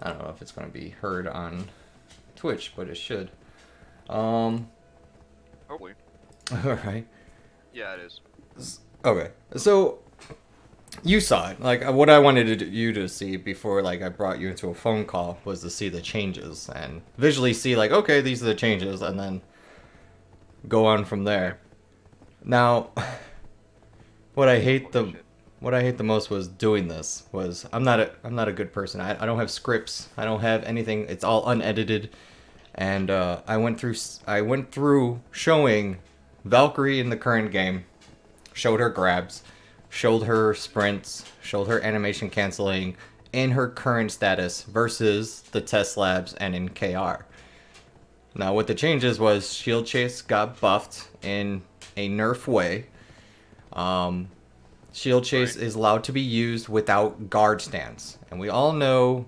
I don't know if it's going to be heard on Twitch, but it should. Hopefully. Alright. Yeah, it is. Okay. So, you saw it. Like, what I wanted you to see before, like, I brought you into a phone call was to see the changes and visually see, like, okay, these are the changes, and then go on from there. Now, what I hate the most was doing this. Was I'm not a good person. I don't have scripts. I don't have anything. It's all unedited, and I went through showing Valkyrie in the current game, showed her grabs, showed her sprints, showed her animation canceling in her current status versus the test labs and in KR. Now, what the changes was Shield Chase got buffed in a nerf way. Shield Chase is allowed to be used without guard stance. And we all know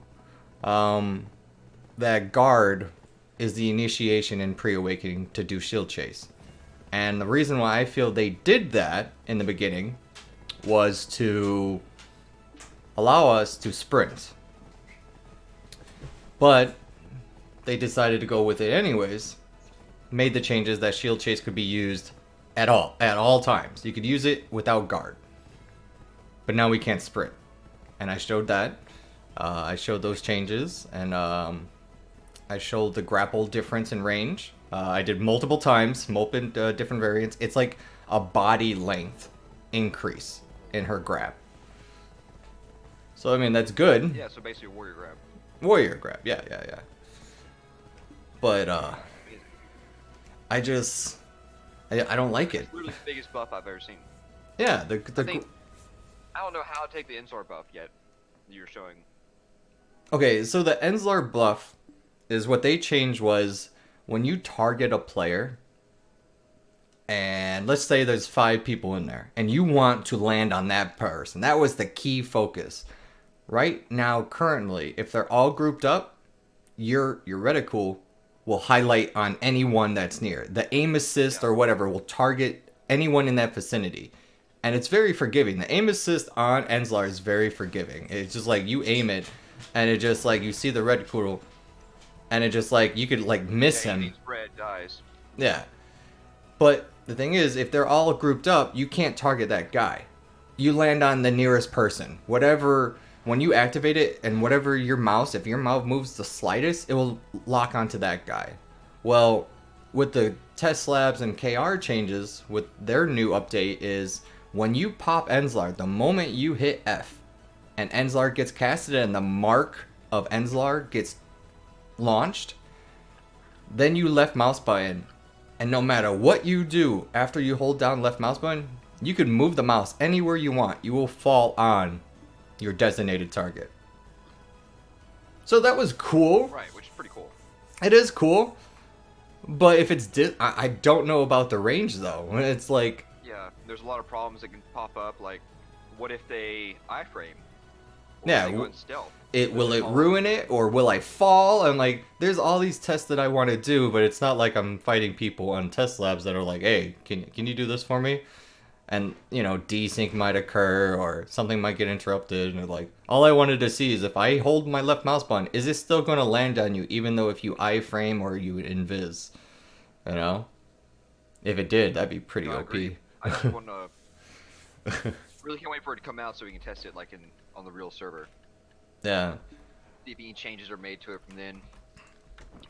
that guard is the initiation in pre-awakening to do Shield Chase. And the reason why I feel they did that in the beginning was to allow us to sprint. But they decided to go with it anyways. Made the changes that Shield Chase could be used at all times. You could use it without guard. But now we can't sprint. And I showed that. I showed those changes. And I showed the grapple difference in range. I did multiple times, multiple different variants. It's like a body length increase in her grab. So, I mean, that's good. Yeah, so basically a warrior grab. Warrior grab, yeah. But, I don't like it. It's literally the biggest buff I've ever seen. Yeah, I don't know how to take the Enslar buff yet. You're showing. Okay, so the Enslar buff is what they changed was when you target a player, and let's say there's 5 people in there, and you want to land on that person. That was the key focus. Right now, currently, if they're all grouped up, your reticle will highlight on anyone that's near. The aim assist or whatever will target anyone in that vicinity. And it's very forgiving. The aim assist on Enslar is very forgiving. It's just like you aim it, and it just like you see the reticle, and it just like you could like miss him. Red dies. Yeah. But the thing is, if they're all grouped up, you can't target that guy. You land on the nearest person. Whatever, when you activate it, and whatever your mouse, if your mouse moves the slightest, it will lock onto that guy. Well, with the test labs and KR changes, with their new update is when you pop Enslar, the moment you hit F and Enslar gets casted and the mark of Enslar gets launched, then you left mouse button, and no matter what you do after you hold down left mouse button, you can move the mouse anywhere you want. You will fall on your designated target. So that was cool. Right, which is pretty cool. It is cool. But if it's I don't know about the range though. It's like, yeah, there's a lot of problems that can pop up. Like, what if they iframe? Yeah, they go in stealth? Will it ruin it, or will I fall? And like, there's all these tests that I want to do, but it's not like I'm fighting people on test labs that are like, hey, can you do this for me? And you know, desync might occur or something might get interrupted, and like, all I wanted to see is if I hold my left mouse button, is it still going to land on you, even though if you iframe or you invis, you know? If it did, that'd be pretty I OP. agree. I just want to. Really can't wait for it to come out so we can test it like on the real server. Yeah. See if any changes are made to it from then.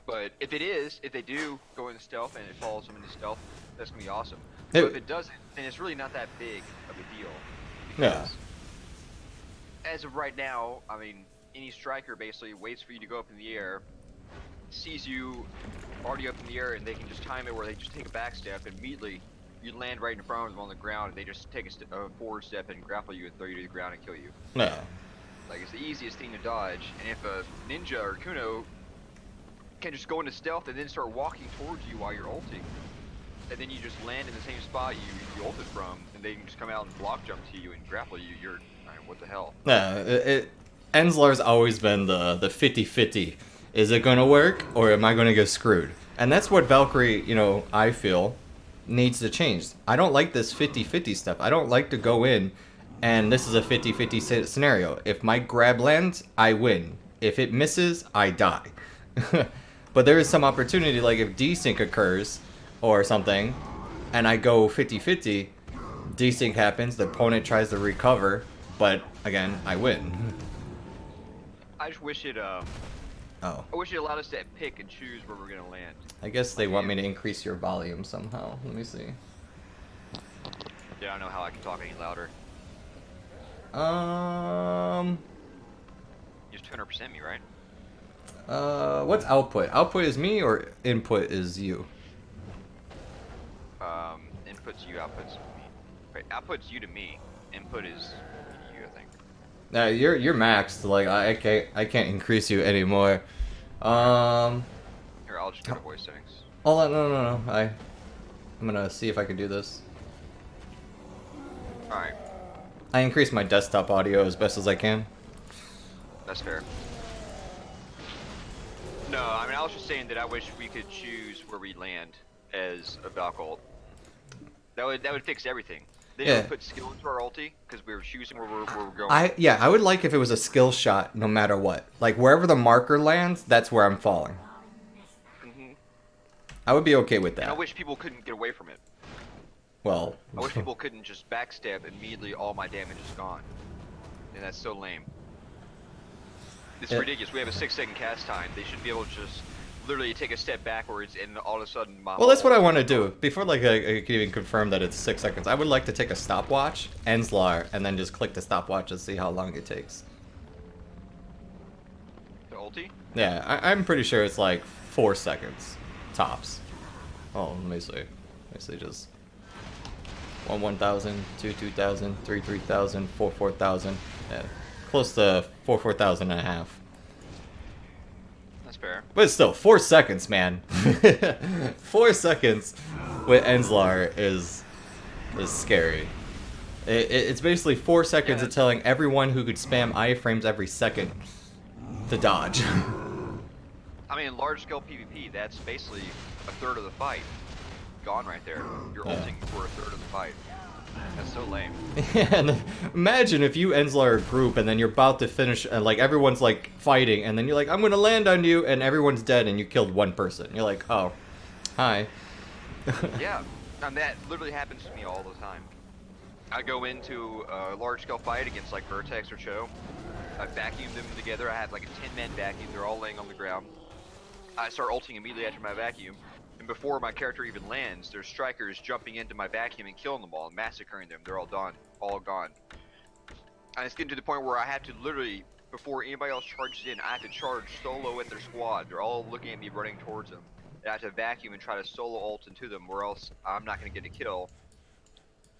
But if they do go into stealth and it follows them into stealth, that's gonna be awesome. But if it doesn't, then it's really not that big of a deal. Yeah. As of right now, I mean, any striker basically waits for you to go up in the air, sees you already up in the air, and they can just time it where they just take a back step and immediately you land right in front of them on the ground, and they just take a forward step and grapple you and throw you to the ground and kill you. Yeah. Like, it's the easiest thing to dodge, and if a ninja or Kuno can just go into stealth and then start walking towards you while you're ulting, and then you just land in the same spot you ulted from, and they can just come out and block jump to you and grapple you, you're, I mean, what the hell? Yeah, Enslar's always been the 50-50. Is it going to work, or am I going to get screwed? And that's what Valkyrie, you know, I feel, needs to change. I don't like this 50-50 stuff. I don't like to go in, and this is a 50-50 scenario. If my grab lands, I win. If it misses, I die. But there is some opportunity, like if desync occurs or something, and I go 50-50, desync happens, the opponent tries to recover, but again, I win. I just wish it Oh. I wish it allowed us to pick and choose where we're gonna land. I guess they want me to increase your volume somehow. Let me see. Yeah, I don't know how I can talk any louder. You just 200% me, right? What's output? Output is me or input is you? Input's you, output's me. Wait, output's you to me. Input is you, I think. You're maxed. Like I can't increase you anymore. Here, I'll just go to voice settings. Hold on, no. I'm gonna see if I can do this. Alright, I increase my desktop audio as best as I can. that's fair. No, I mean, I was just saying that I wish we could choose where we land as a Valk ult. That would fix everything. Then it would put skill into our ulti, because we were choosing where we're going. I would like if it was a skill shot no matter what. Like wherever the marker lands, that's where I'm falling. I would be okay with that. And I wish people couldn't get away from it. Well, I wish people couldn't just backstab immediately, all my damage is gone. And that's so lame. It's ridiculous. We have a 6-second cast time. They should be able to just literally take a step backwards and all of a sudden well, that's what I want to do. Before like I could even confirm that it's 6 seconds, I would like to take a stopwatch, Enslar, and then just click the stopwatch and see how long it takes. The ulti? Yeah, I'm pretty sure it's like 4 seconds, tops. Oh, let me see. Let me see, just 1,000, 2,000, 3,000, 4,000. Yeah, close to 4,000 and a half. That's fair. But still, 4 seconds, man. 4 seconds with Enslar is scary. It's basically 4 seconds of telling everyone who could spam iframes every second to dodge. I mean, large scale PvP, that's basically a third of the fight. Gone right there. You're ulting for a third of the fight. That's so lame. And imagine if you Enslar a group and then you're about to finish, and like everyone's like fighting, and then you're like, I'm gonna land on you, and everyone's dead, and you killed one person. You're like, oh, hi. Yeah, and that literally happens to me all the time. I go into a large-scale fight against like Vertex or Cho. I vacuum them together. I have like a 10-man vacuum. They're all laying on the ground. I start ulting immediately after my vacuum. And before my character even lands, there's strikers jumping into my vacuum and killing them all and massacring them. They're all done. All gone. And it's getting to the point where I have to literally, before anybody else charges in, I have to charge solo at their squad. They're all looking at me running towards them. And I have to vacuum and try to solo ult into them, or else I'm not going to get a kill.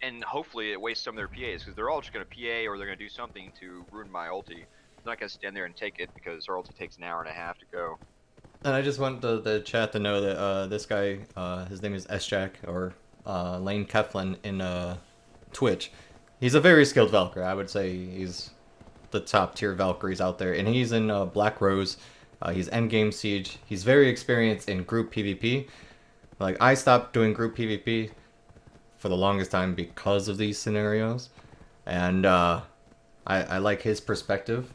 And hopefully it wastes some of their PAs, because they're all just going to PA or they're going to do something to ruin my ulti. I'm not going to stand there and take it, because our ulti takes an hour and a half to go. And I just want the chat to know that this guy, his name is S-Jack, or Lane Keflin in Twitch. He's a very skilled Valkyrie. I would say he's the top tier Valkyries out there. And he's in Black Rose. He's endgame Siege. He's very experienced in group PvP. Like, I stopped doing group PvP for the longest time because of these scenarios. And I like his perspective.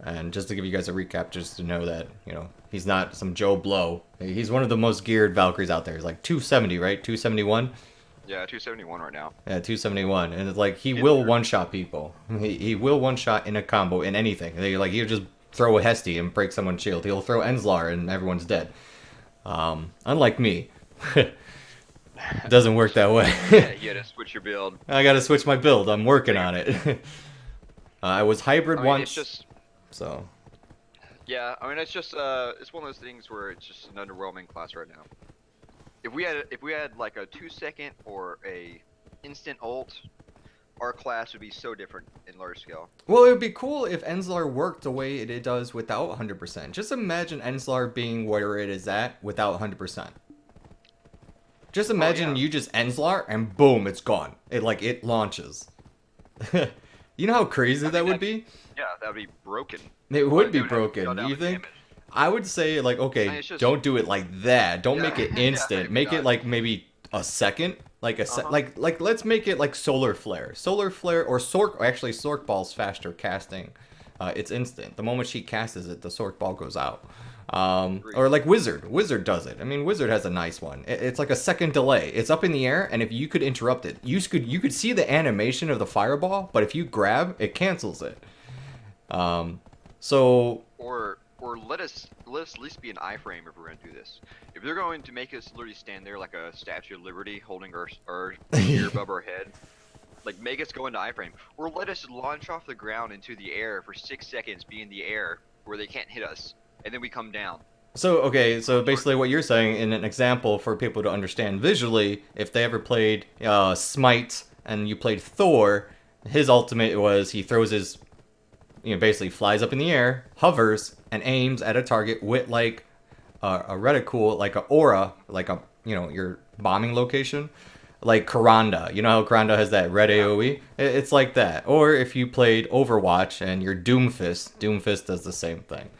And just to give you guys a recap, just to know that, you know, he's not some Joe Blow. He's one of the most geared Valkyries out there. He's like 270, right? 271? Yeah, 271 right now. Yeah, 271. And it's like, he will one-shot people. He will one-shot in a combo, in anything. Like, he'll just throw a Hesty and break someone's shield. He'll throw Enslar and everyone's dead. Unlike me. Doesn't work that way. Yeah, you gotta switch your build. I gotta switch my build. I'm working on it. I was hybrid once. It's just... So, yeah, I mean it's just it's one of those things where it's just an underwhelming class right now. If we had like a 2-second or a instant ult, our class would be so different in large scale. Well, it would be cool if Enslar worked the way it does without 100%. Just imagine Enslar being where it is at without 100%. Just imagine you just Enslar and boom, it's gone. It launches. You know how crazy that would be? Yeah, that would be broken. It would be broken. Do you think? Damage. I would say, like, okay, I mean, don't do it like that. Don't make it instant. Make it like maybe a second. Like let's make it like solar flare. Solar flare or Sork. Actually, Sork Ball's faster casting it's instant. The moment she casts it, the sword ball goes out. Agreed. Or like Wizard does it. I mean, Wizard has a nice one. It's like a second delay. It's up in the air, and if you could interrupt it, you could see the animation of the fireball, but if you grab, it cancels it. So Or let us at least be an iframe if we're gonna do this. If they're going to make us literally stand there like a Statue of Liberty, holding our spear above our head, like make us go into iframe, or let us launch off the ground into the air for 6 seconds, be in the air where they can't hit us, and then we come down. So okay, so basically what you're saying in an example for people to understand visually, if they ever played Smite and you played Thor, his ultimate was he throws his, basically flies up in the air, hovers, and aims at a target with like a reticule, like a aura, like a your bombing location, like Karanda. You know how Karanda has that red AOE? It's like that. Or if you played Overwatch and your Doomfist, Doomfist does the same thing.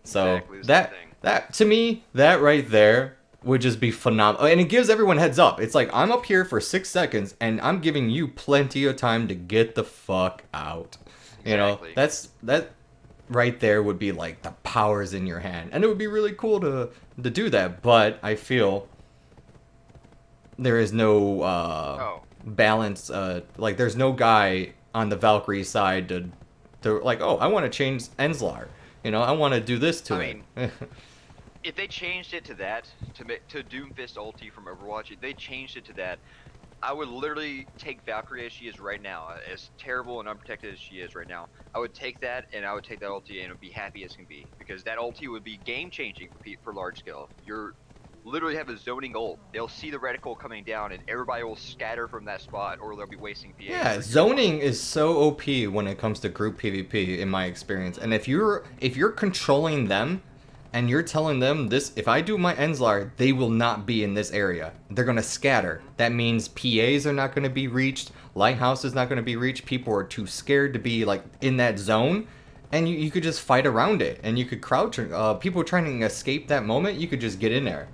So Exactly the same that thing. that to me, that right there would just be phenomenal, and it gives everyone heads up. It's like I'm up here for 6 seconds, and I'm giving you plenty of time to get the fuck out. Exactly. That right there would be like the powers in your hand, and it would be really cool to do that. But I feel there is no Oh, balance. Like there's no guy on the Valkyrie side to like, oh, I want to change Enslar. I want to do this to I it. mean, if they changed it to that, to Doomfist ulti from Overwatch, if they changed it to that, I would literally take Valkyrie as she is right now, as terrible and unprotected as she is right now. I would take that, and I would take that ulti and would be happy as can be, because that ulti would be game changing for large scale. You're literally have a zoning ult. They'll see the reticle coming down, and everybody will scatter from that spot, or they'll be wasting PA. Yeah, zoning is so OP when it comes to group PvP in my experience. And if you're controlling them and you're telling them this, if I do my Enslar, they will not be in this area. They're going to scatter. That means PAs are not going to be reached, Lighthouse is not going to be reached. People are too scared to be like in that zone. And you could just fight around it, and you could crouch. People trying to escape that moment, you could just get in there.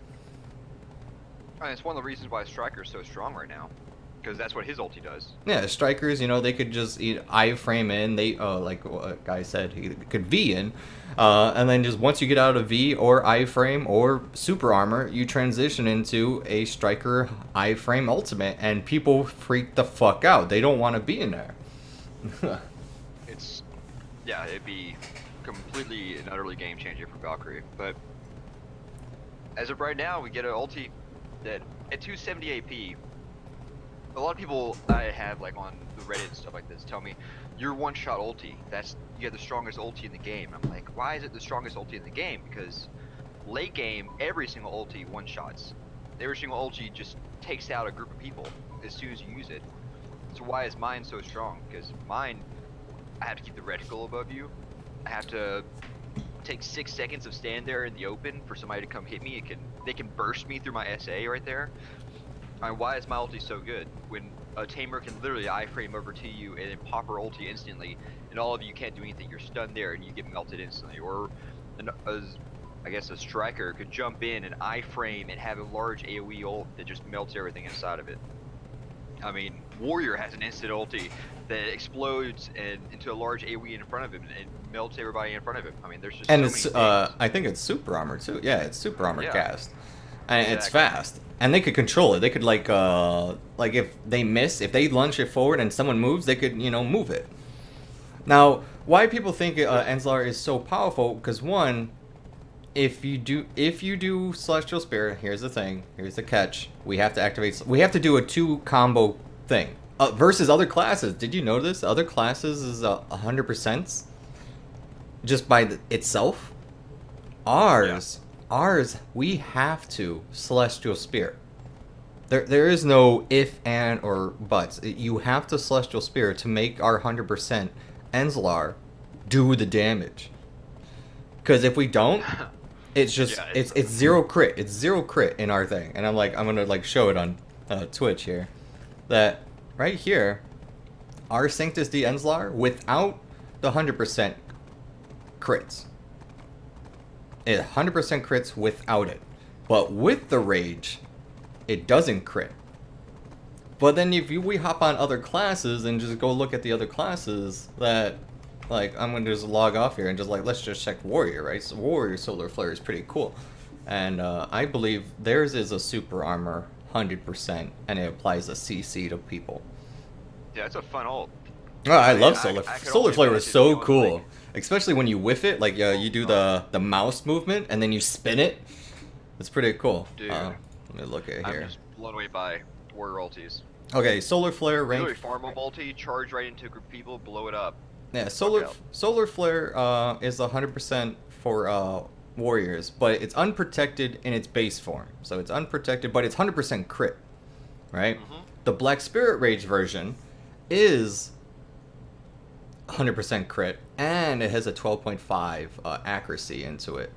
And it's one of the reasons why Striker's so strong right now, because that's what his ulti does. Yeah, strikers, they could just iframe in. They, like what guy said, he could V in, and then just once you get out of V or iframe or super armor, you transition into a striker iframe ultimate, and people freak the fuck out. They don't want to be in there. It's, yeah, it'd be completely and utterly game changer for Valkyrie. But as of right now, we get an ulti that at 270 AP. A lot of people I have like on the Reddit and stuff like this tell me your one-shot ulti. You have the strongest ulti in the game. I'm like, why is it the strongest ulti in the game? Because late game, every single ulti one-shots. Every single ulti just takes out a group of people as soon as you use it. So why is mine so strong? Because mine, I have to keep the reticle above you. I have to take 6 seconds of stand there in the open for somebody to come hit me. They can burst me through my SA right there. I mean, why is my ulti so good when a tamer can literally iframe over to you and then pop her ulti instantly, and all of you can't do anything? You're stunned there and you get melted instantly. Or I guess a striker could jump in and iframe and have a large AoE ult that just melts everything inside of it. I mean, Warrior has an instant ulti that explodes into a large AoE in front of him and melts everybody in front of him. I mean, there's just And so it's many things. I think it's super armor too. Yeah, it's super armor Yeah, cast, and it's exactly. fast. And they could control it. They could like if they miss, if they launch it forward and someone moves, they could move it. Now, why people think Enslar is so powerful? Because one, if you do Celestial Spear, here's the thing. Here's the catch. We have to activate. We have to do a 2 combo thing versus other classes. Did you know this? Other classes is 100% just by itself. Ours, we have to Celestial Spear. There is no if, and, or buts. You have to Celestial Spear to make our 100% Enslar do the damage. Because if we don't, it's just Yeah, it's zero crit. It's zero crit in our thing. And I'm gonna like show it on Twitch here. That right here, our Sanctus D Enslar without the 100% crits. It 100% crits without it. But with the rage, it doesn't crit. But then we hop on other classes and just go look at the other classes that Like, I'm gonna just log off here and just like, let's just check Warrior, right? So Warrior Solar Flare is pretty cool. And I believe theirs is a super armor 100%, and it applies a CC to people. Yeah, it's a fun ult. Oh, I I mean, love I could Solar only Flare was imagine so feeling cool, like, especially when you whiff it. Like, you do the mouse movement and then you spin it. It's pretty cool. dude, Let me look at I'm here. just blown away by warrior ultis. Okay, Solar Flare rank. Literally farm a ulti, charge right into a group of people, blow it up. Yeah, Fuck out. Solar Flare is 100% for warriors, but it's unprotected in its base form. So it's unprotected, but it's 100% crit, right? Mhm. The Black Spirit Rage version is 100% crit, and it has a 12.5 accuracy into it,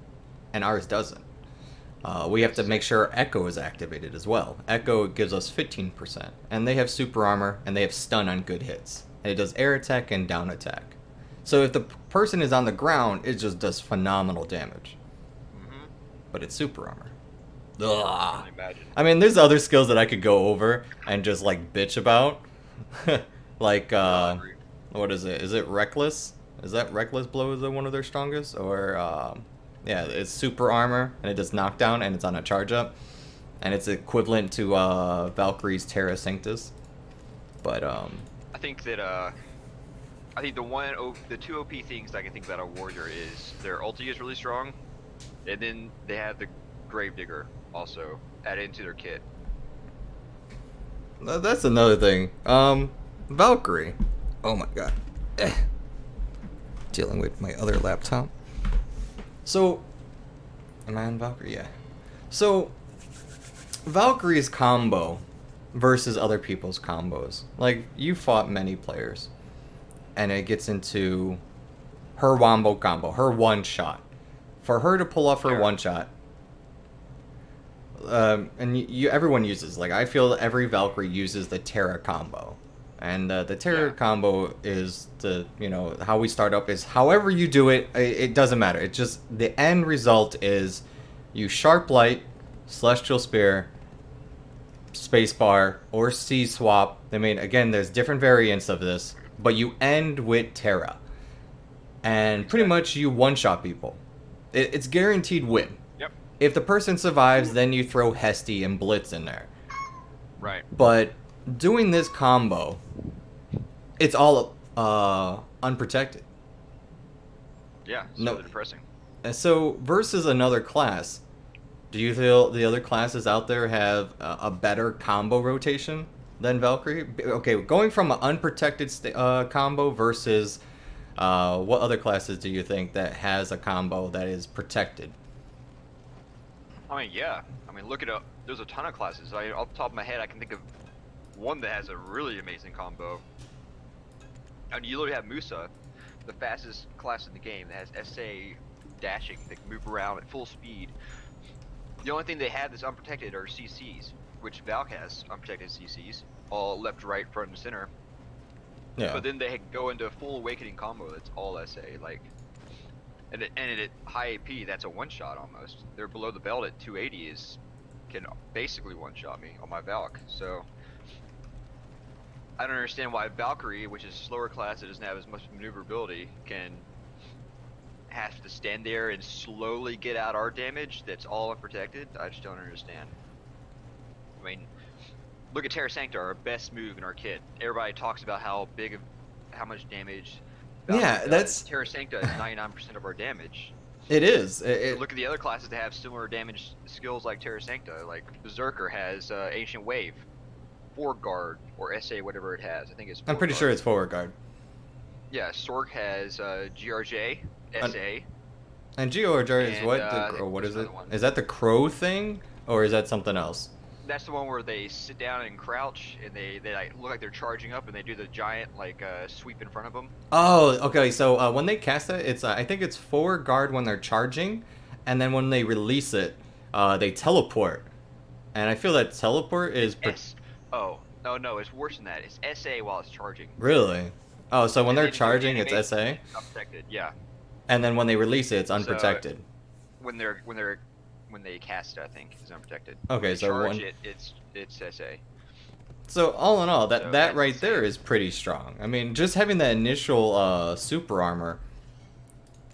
and ours doesn't. We have to make sure Echo is activated as well. Echo gives us 15%, and they have super armor, and they have stun on good hits. And it does air attack and down attack. So if the person is on the ground, it just does phenomenal damage. Mhm. But it's super armor. I Ugh. can imagine. I mean, there's other skills that I could go over and just like bitch about. Like, I agree. what is it? Is it Reckless? Is that Reckless Blow is one of their strongest? Or, yeah, it's super armor and it does knockdown and it's on a charge up. And it's equivalent to Valkyrie's Terra Sanctus. But, I think that I think the two OP things I can think about a warrior is their ulti is really strong, and then they have the Gravedigger also added into their kit. that's another thing. Valkyrie. Oh my god. Dealing with my other laptop. So, am I on Valkyrie? Yeah. So, Valkyrie's combo versus other people's combos. Like, you fought many players, and it gets into her wombo combo, her one shot. For her to pull off her Yeah. one shot, and everyone uses, like, I feel every Valkyrie uses the Terra combo. And the Terra Yeah. combo is how we start up is however you do it, it doesn't matter. It just, the end result is you Sharp Light, Celestial Spear, Spacebar, or C swap. I mean, again, there's different variants of this, but you end with Terra. And pretty much you one-shot people. It's guaranteed win. Yep. If the person survives, then you throw Hesty and Blitz in there. Right. But doing this combo, it's all unprotected. Yeah. It's No. really depressing. And so versus another class, do you feel the other classes out there have a better combo rotation than Valkyrie? Okay, going from an unprotected combo versus what other classes do you think that has a combo that is protected? I mean, yeah. I mean, look at there's a ton of classes. Off the top of my head, I can think of one that has a really amazing combo. And you literally have Musa, the fastest class in the game, that has SA dashing. They can move around at full speed. The only thing they have that's unprotected are CCs, which Valk has unprotected CCs, all left, right, front, and center. Yeah. But then they go into a full awakening combo that's all SA, like, and at high AP, that's a one-shot almost. They're below the belt at 280 can basically one-shot me on my Valk. So I don't understand why Valkyrie, which is a slower class that doesn't have as much maneuverability, can have to stand there and slowly get out our damage that's all unprotected. I just don't understand. I mean, look at Terra Sancta, our best move in our kit. Everybody talks about how much damage Valkyrie Yeah, does. that's Terra Sancta is 99% of our damage. it is. Look at the other classes that have similar damage skills like Terra Sancta. Like Berserker has Ancient Wave, Forward Guard, or SA, whatever it has. I think it's. I'm pretty sure it's forward guard. Yeah, Sork has GRJ, SA. And GeoRJ is And, what? What there's is it? another one. Is that the crow thing, or is that something else? That's the one where they sit down and crouch, and they like look like they're charging up, and they do the giant like sweep in front of them. Oh, okay. So when they cast it, it's I think it's forward guard when they're charging, and then when they release it, they teleport. And I feel that teleport is Oh, no, it's worse than that. It's SA while it's charging. really. Oh, so when And they're then charging, the it's SA, animation is unprotected. Yeah. and then when they release it, it's unprotected. When they cast it, I think is unprotected. Okay, When they so charge one. it, it's SA. So all in all, that So that that's right there insane. is pretty strong. I mean, just having that initial super armor,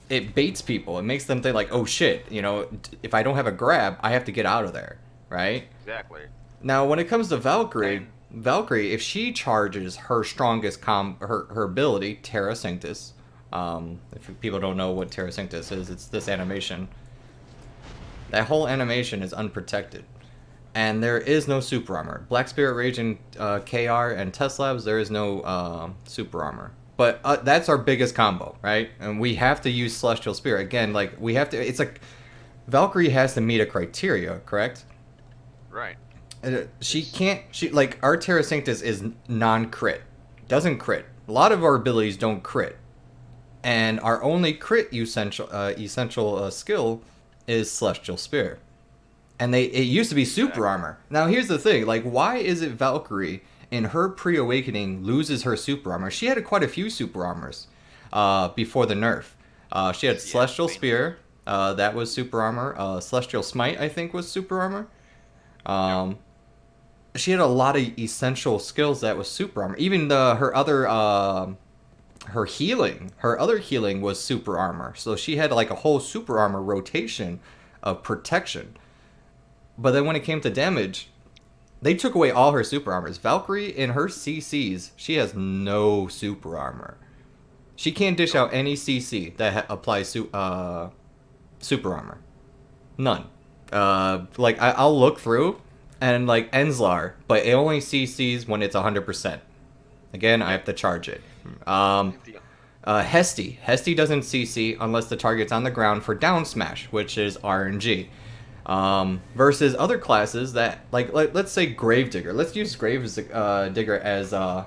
it baits people. It makes them think like, oh shit, if I don't have a grab, I have to get out of there, right? Exactly. Now, when it comes to Valkyrie, And Valkyrie, if she charges her strongest her ability, Terra Sanctus. If people don't know what Terra Sanctus is, it's this animation. That whole animation is unprotected. And there is no super armor. Black Spirit Rage and KR and Test Labs, there is no super armor. But that's our biggest combo, right? And we have to use Celestial Spirit. Again, like, we have to. It's like Valkyrie has to meet a criteria, correct? right. She It's can't. She like our Terra Sanctus is non-crit, doesn't crit. A lot of our abilities don't crit, and our only crit essential skill is Celestial Spirit. And it used to be super exactly. armor. Now here's the thing, like, why is it Valkyrie in her pre-awakening loses her super armor? She had quite a few super armors before the nerf. She had Yeah, Celestial faintly. Spear, that was super armor. Celestial Smite, I think, was super armor. Yep. Um, she had a lot of essential skills that was super armor. Even her other her other healing was super armor. So she had like a whole super armor rotation of protection. But then when it came to damage, they took away all her super armors. Valkyrie in her CCs, she has no super armor. She can't dish Nope. out any CC that applies super armor. None. Like I'll look through and like Enslar, but it only CCs when it's 100%. Again, I Yep. have to charge it. Um, The Hesty doesn't CC unless the target's on the ground for down smash, which is RNG. Versus other classes that, like, let's say Gravedigger. Let's use Gravedigger as a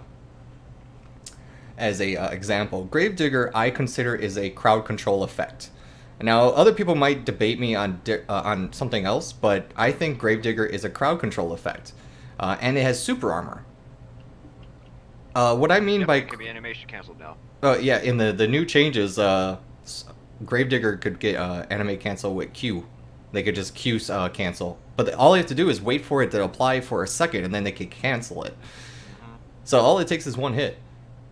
example. Gravedigger, I consider, is a crowd control effect. Now, other people might debate me on something else, but I think Gravedigger is a crowd control effect, and it has super armor. What I mean Yep. by It can be animation canceled now. yeah, in the new changes, Gravedigger could get anime cancel with Q. They could just Q cancel, but all they have to do is wait for it to apply for a second, and then they could cancel it. Hmm. So all it takes is one hit.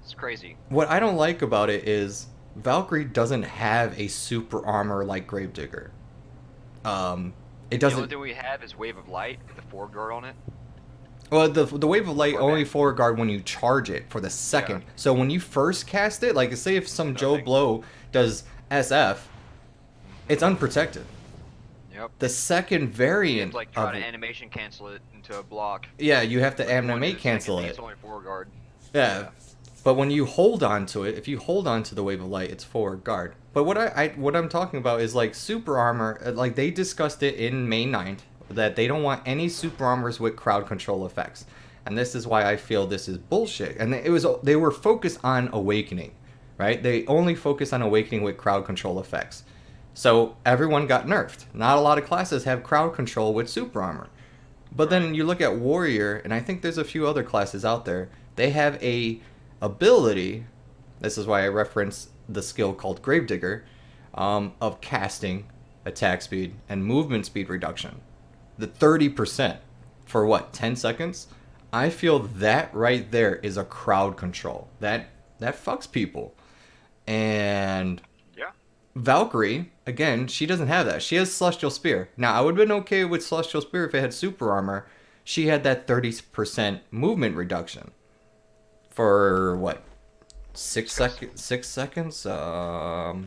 It's crazy. What I don't like about it is Valkyrie doesn't have a super armor like Gravedigger. Um, it The only doesn't. thing we have is Wave of Light with the forward guard on it. Well, the wave of light Or only back. forward guard when you charge it for the Yeah. second. So when you first cast it, like say if some Joe Nothing. Blow does SF, it's unprotected. Yep. The second You have variant to like try of to animation cancel it into a block. yeah, you have to But if you want to do animate the second cancel thing, it. it's only forward guard. Yeah, Yeah. but when you hold on to it, if you hold on to the wave of light, it's forward guard. But what I'm talking about is like super armor. Like they discussed it in May 9th that they don't want any super armors with crowd control effects, and this is why I feel this is bullshit. And they were focused on awakening, right? They only focused on awakening with crowd control effects. So everyone got nerfed. Not a lot of classes have crowd control with super armor. But Right. then you look at warrior, and I think there's a few other classes out there. They have a ability. This is why I reference the skill called Gravedigger, of casting, attack speed, and movement speed reduction. The 30% for what 10 seconds. I feel that right there is a crowd control. That fucks people. And Yeah. Valkyrie, again, she doesn't have that. She has Celestial Spear. Now, I would have been okay with Celestial Spear if it had super armor. She had that 30% movement reduction. For what? Disgusting. 6 seconds? No,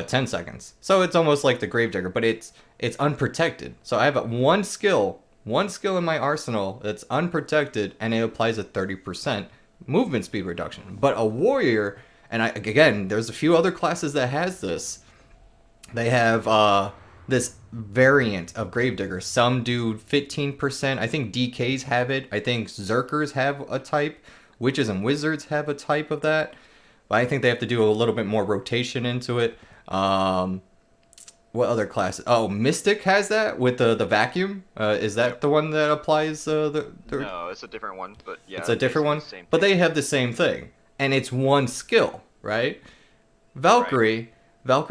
10 seconds. So it's almost like the Gravedigger, but it's unprotected. So I have one skill in my arsenal that's unprotected, and it applies a 30% movement speed reduction. But a warrior, and again, there's a few other classes that has this. They have this variant of Gravedigger. Some do 15%. I think DKs have it. I think Zerkers have a type. Witches and Wizards have a type of that. But I think they have to do a little bit more rotation into it. Um, what other classes? Oh, Mystic has that with the vacuum. Is that Yep. the one that applies the? No, it's a different one, but It's yeah, a different basically one, the same but thing. they have the same thing, and it's one skill, right? Right. Valkyrie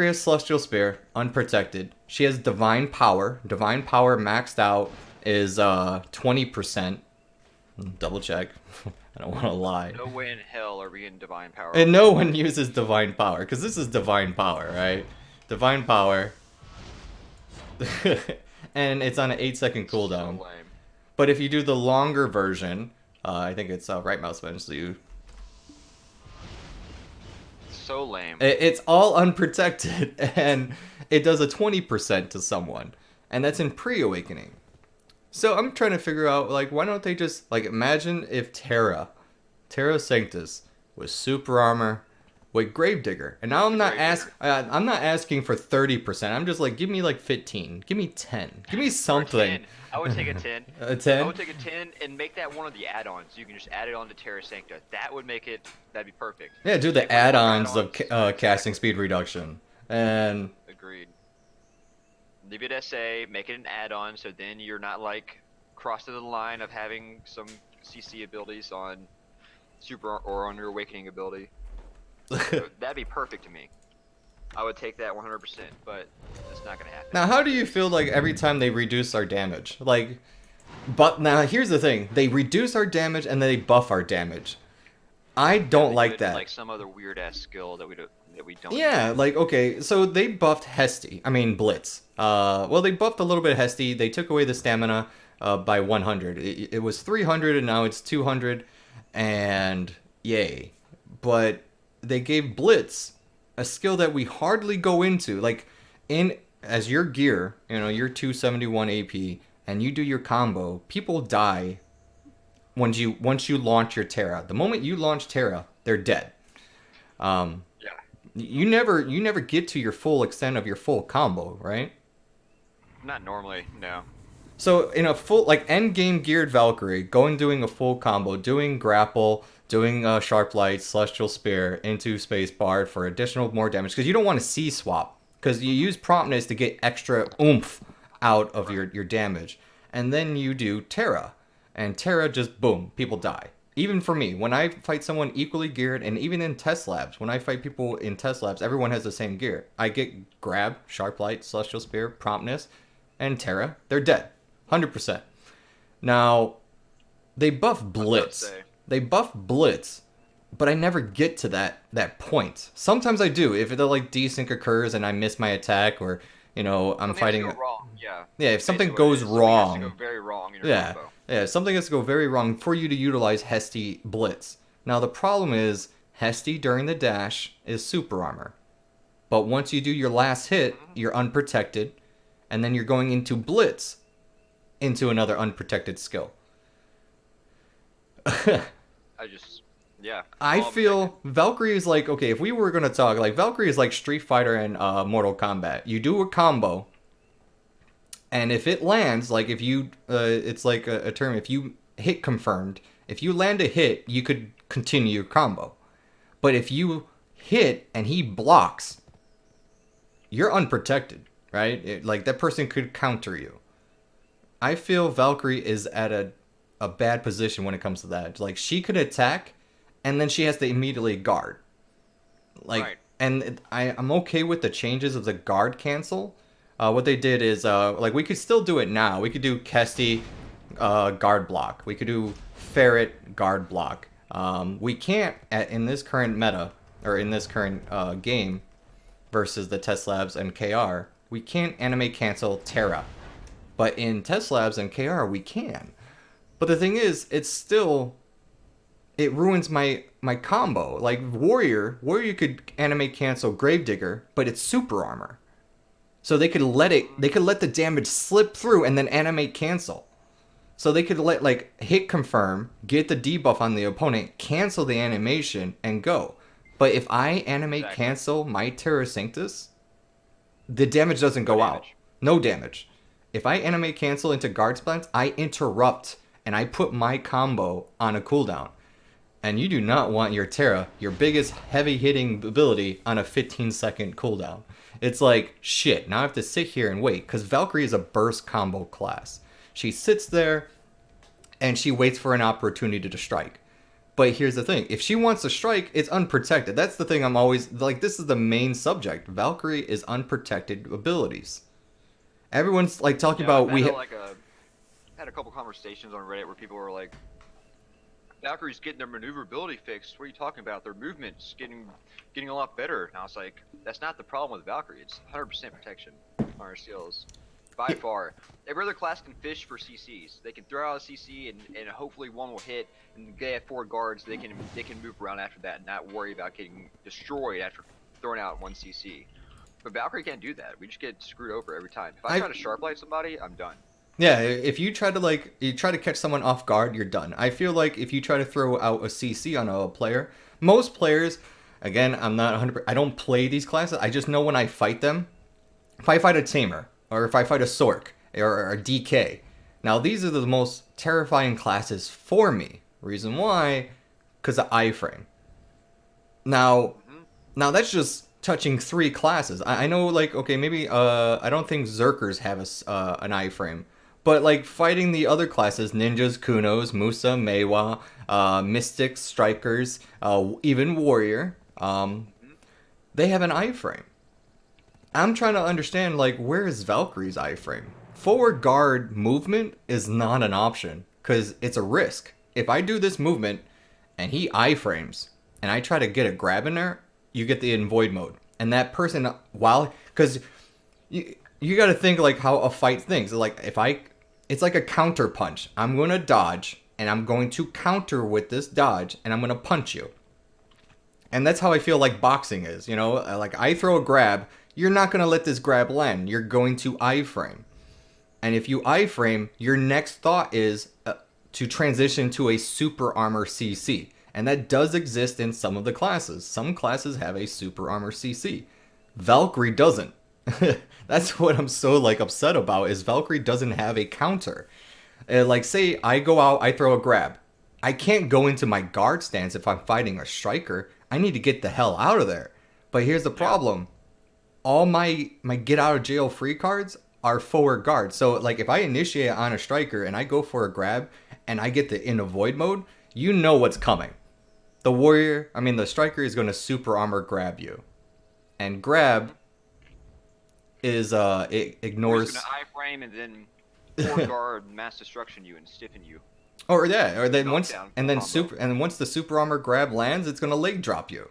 has Celestial Spear, unprotected. She has Divine Power maxed out, is 20%. Double check. I don't want to lie. No way in hell are we getting divine power And off no this one thing. uses divine power because this is divine power, right? Divine power. And it's on an 8-second So cooldown. lame. But if you do the longer version, I think it's right mouse button, so So lame. it's all unprotected, and it does a 20% to someone, and that's in pre-awakening. So I'm trying to figure out, like, why don't they just, like, imagine if Terra Sanctus was super armor with Gravedigger, and now Gravedigger. I'm not asking for 30%. I'm just like, give me like 15, give me 10, give me Or a something. 10. I would take a 10. A I 10? would take a 10 and make that one of the add-ons. You can just add it on to Terra Sancta. That would make it. That'd be perfect. Yeah, do Take the one of those add-ons of add-ons. casting Exactly. speed reduction, and Agreed. Leave it SA. Make it an add-on, so then you're not like crossed to the line of having some CC abilities on Super or on your Awakening ability. So that'd be perfect to me. I would take that 100%, but it's not gonna happen. now how do you feel like every time they reduce our damage? Like, but now here's the thing: they reduce our damage and then they buff our damage. I Yeah, don't they do like it in, that. like some other weird ass skill that we don't Yeah, need. like okay, so they buffed Hesty. I mean Blitz. Well, they buffed a little bit of Hesty. They took away the stamina by 100. It was 300 and now it's 200, and yay. But they gave Blitz a skill that we hardly go into. Like in as your gear, you know, your 271 AP, and you do your combo, people die once you launch your Terra. The moment you launch Terra, they're dead. Um, Yeah. you never get to your full extent of your full combo, right? Not normally, no. So in a full like end game geared Valkyrie, going doing a full combo, doing grapple, doing sharp light, celestial spear into space bar for additional more damage because you don't want to C swap because you use promptness to get extra oomph out of Right. your damage, and then you do Terra, and Terra just boom, people die. Even for me, when I fight someone equally geared, and even in test labs, when I fight people in test labs, everyone has the same gear. I get grab, sharp light, celestial spear, promptness, and Terra. They're dead. 100%. Now, they buff I was about to Blitz. say. They buff Blitz, but I never get to that point. Sometimes I do if the like desync occurs and I miss my attack, or I'm Something has to go fighting. wrong. Yeah. Yeah, if That's something basically what it goes is. Something has to go wrong. very wrong in your Yeah, combo. yeah, something has to go very wrong for you to utilize Hesty Blitz. Now the problem is Hesty during the dash is super armor, but once you do your last hit, Mhm. you're unprotected, and then you're going into Blitz into another unprotected skill. I just, yeah. I All unprotected. feel Valkyrie is like, okay, if we were gonna talk, like Valkyrie is like Street Fighter and Mortal Kombat. You do a combo, and if it lands, like if you, it's like a term. If you hit confirmed, if you land a hit, you could continue your combo. But if you hit and he blocks, you're unprotected, right? Like that person could counter you. I feel Valkyrie is at a bad position when it comes to that. Like she could attack, and then she has to immediately guard. Like, Right. and I'm okay with the changes of the guard cancel. What they did is like we could still do it now. We could do Kesty guard block. We could do Ferret guard block. We can't in this current meta or in this current game versus the test labs and KR. We can't animate cancel Terra, but in test labs and KR we can. But the thing is, it ruins my combo. Like Warrior could animate cancel Gravedigger, but it's super armor. So they could let the damage slip through and then animate cancel. So they could let like hit confirm, get the debuff on the opponent, cancel the animation, and go. But if I animate Exactly. cancel my Terra Sanctus, the damage doesn't No go out. damage. No damage. If I animate cancel into guard splats, I interrupt and I put my combo on a cooldown. And you do not want your Terra, your biggest heavy hitting ability, on a 15-second cooldown. It's like, shit, now I have to sit here and wait, because Valkyrie is a burst combo class. She sits there and she waits for an opportunity to strike. But here's the thing, if she wants to strike, it's unprotected. That's the thing I'm always, like, this is the main subject. Valkyrie is unprotected abilities. Everyone's, like, talking Yeah, about, had a couple conversations on Reddit where people were like, Valkyrie's getting their maneuverability fixed. What are you talking about? Their movement's getting a lot better. And I was like, that's not the problem with Valkyrie. It's 100% protection on her skills. By far. Every other class can fish for CCs. They can throw out a CC and hopefully one will hit, and they have 4 guards. They can move around after that and not worry about getting destroyed after throwing out 1 CC. But Valkyrie can't do that. We just get screwed over every time. If I try to sharp light somebody, I'm done. Yeah, if you try to catch someone off guard, you're done. I feel like if you try to throw out a CC on a player, most players, again, I'm not 100%, I don't play these classes. I just know when I fight them, if I fight a Tamer, or if I fight a Sork, or a DK. Now, these are the most terrifying classes for me. Reason why? Because of iframe. Now, now that's just touching 3 classes. I know, like, okay, maybe, I don't think Zerkers have an iframe. But, like, fighting the other classes, ninjas, kunos, Musa, Meiwa, mystics, strikers, even warrior, they have an iframe. I'm trying to understand, like, where is Valkyrie's iframe? Forward guard movement is not an option, because it's a risk. If I do this movement, and he iframes, and I try to get a grab in there, you get the in void mode. And that person, while, because you got to think like how a fight thinks. Like it's like a counter punch. I'm going to dodge and I'm going to counter with this dodge and I'm going to punch you. And that's how I feel like boxing is, you know, like I throw a grab, you're not going to let this grab land. You're going to iframe. And if you iframe, your next thought is to transition to a super armor CC. And that does exist in some of the classes. Some classes have a super armor CC. Valkyrie doesn't. That's what I'm so like upset about is Valkyrie doesn't have a counter. Like say I go out, I throw a grab. I can't go into my guard stance if I'm fighting a striker. I need to get the hell out of there. But here's the problem. All my get out of jail free cards are forward guard. So like if I initiate on a striker and I go for a grab and I get the in avoid mode, you know what's coming. The striker is going to super armor grab you. And grab is it ignores. We're just gonna iframe and then forward guard mass destruction you and stiffen you. Or yeah, or then once the super armor grab lands, it's gonna leg drop you,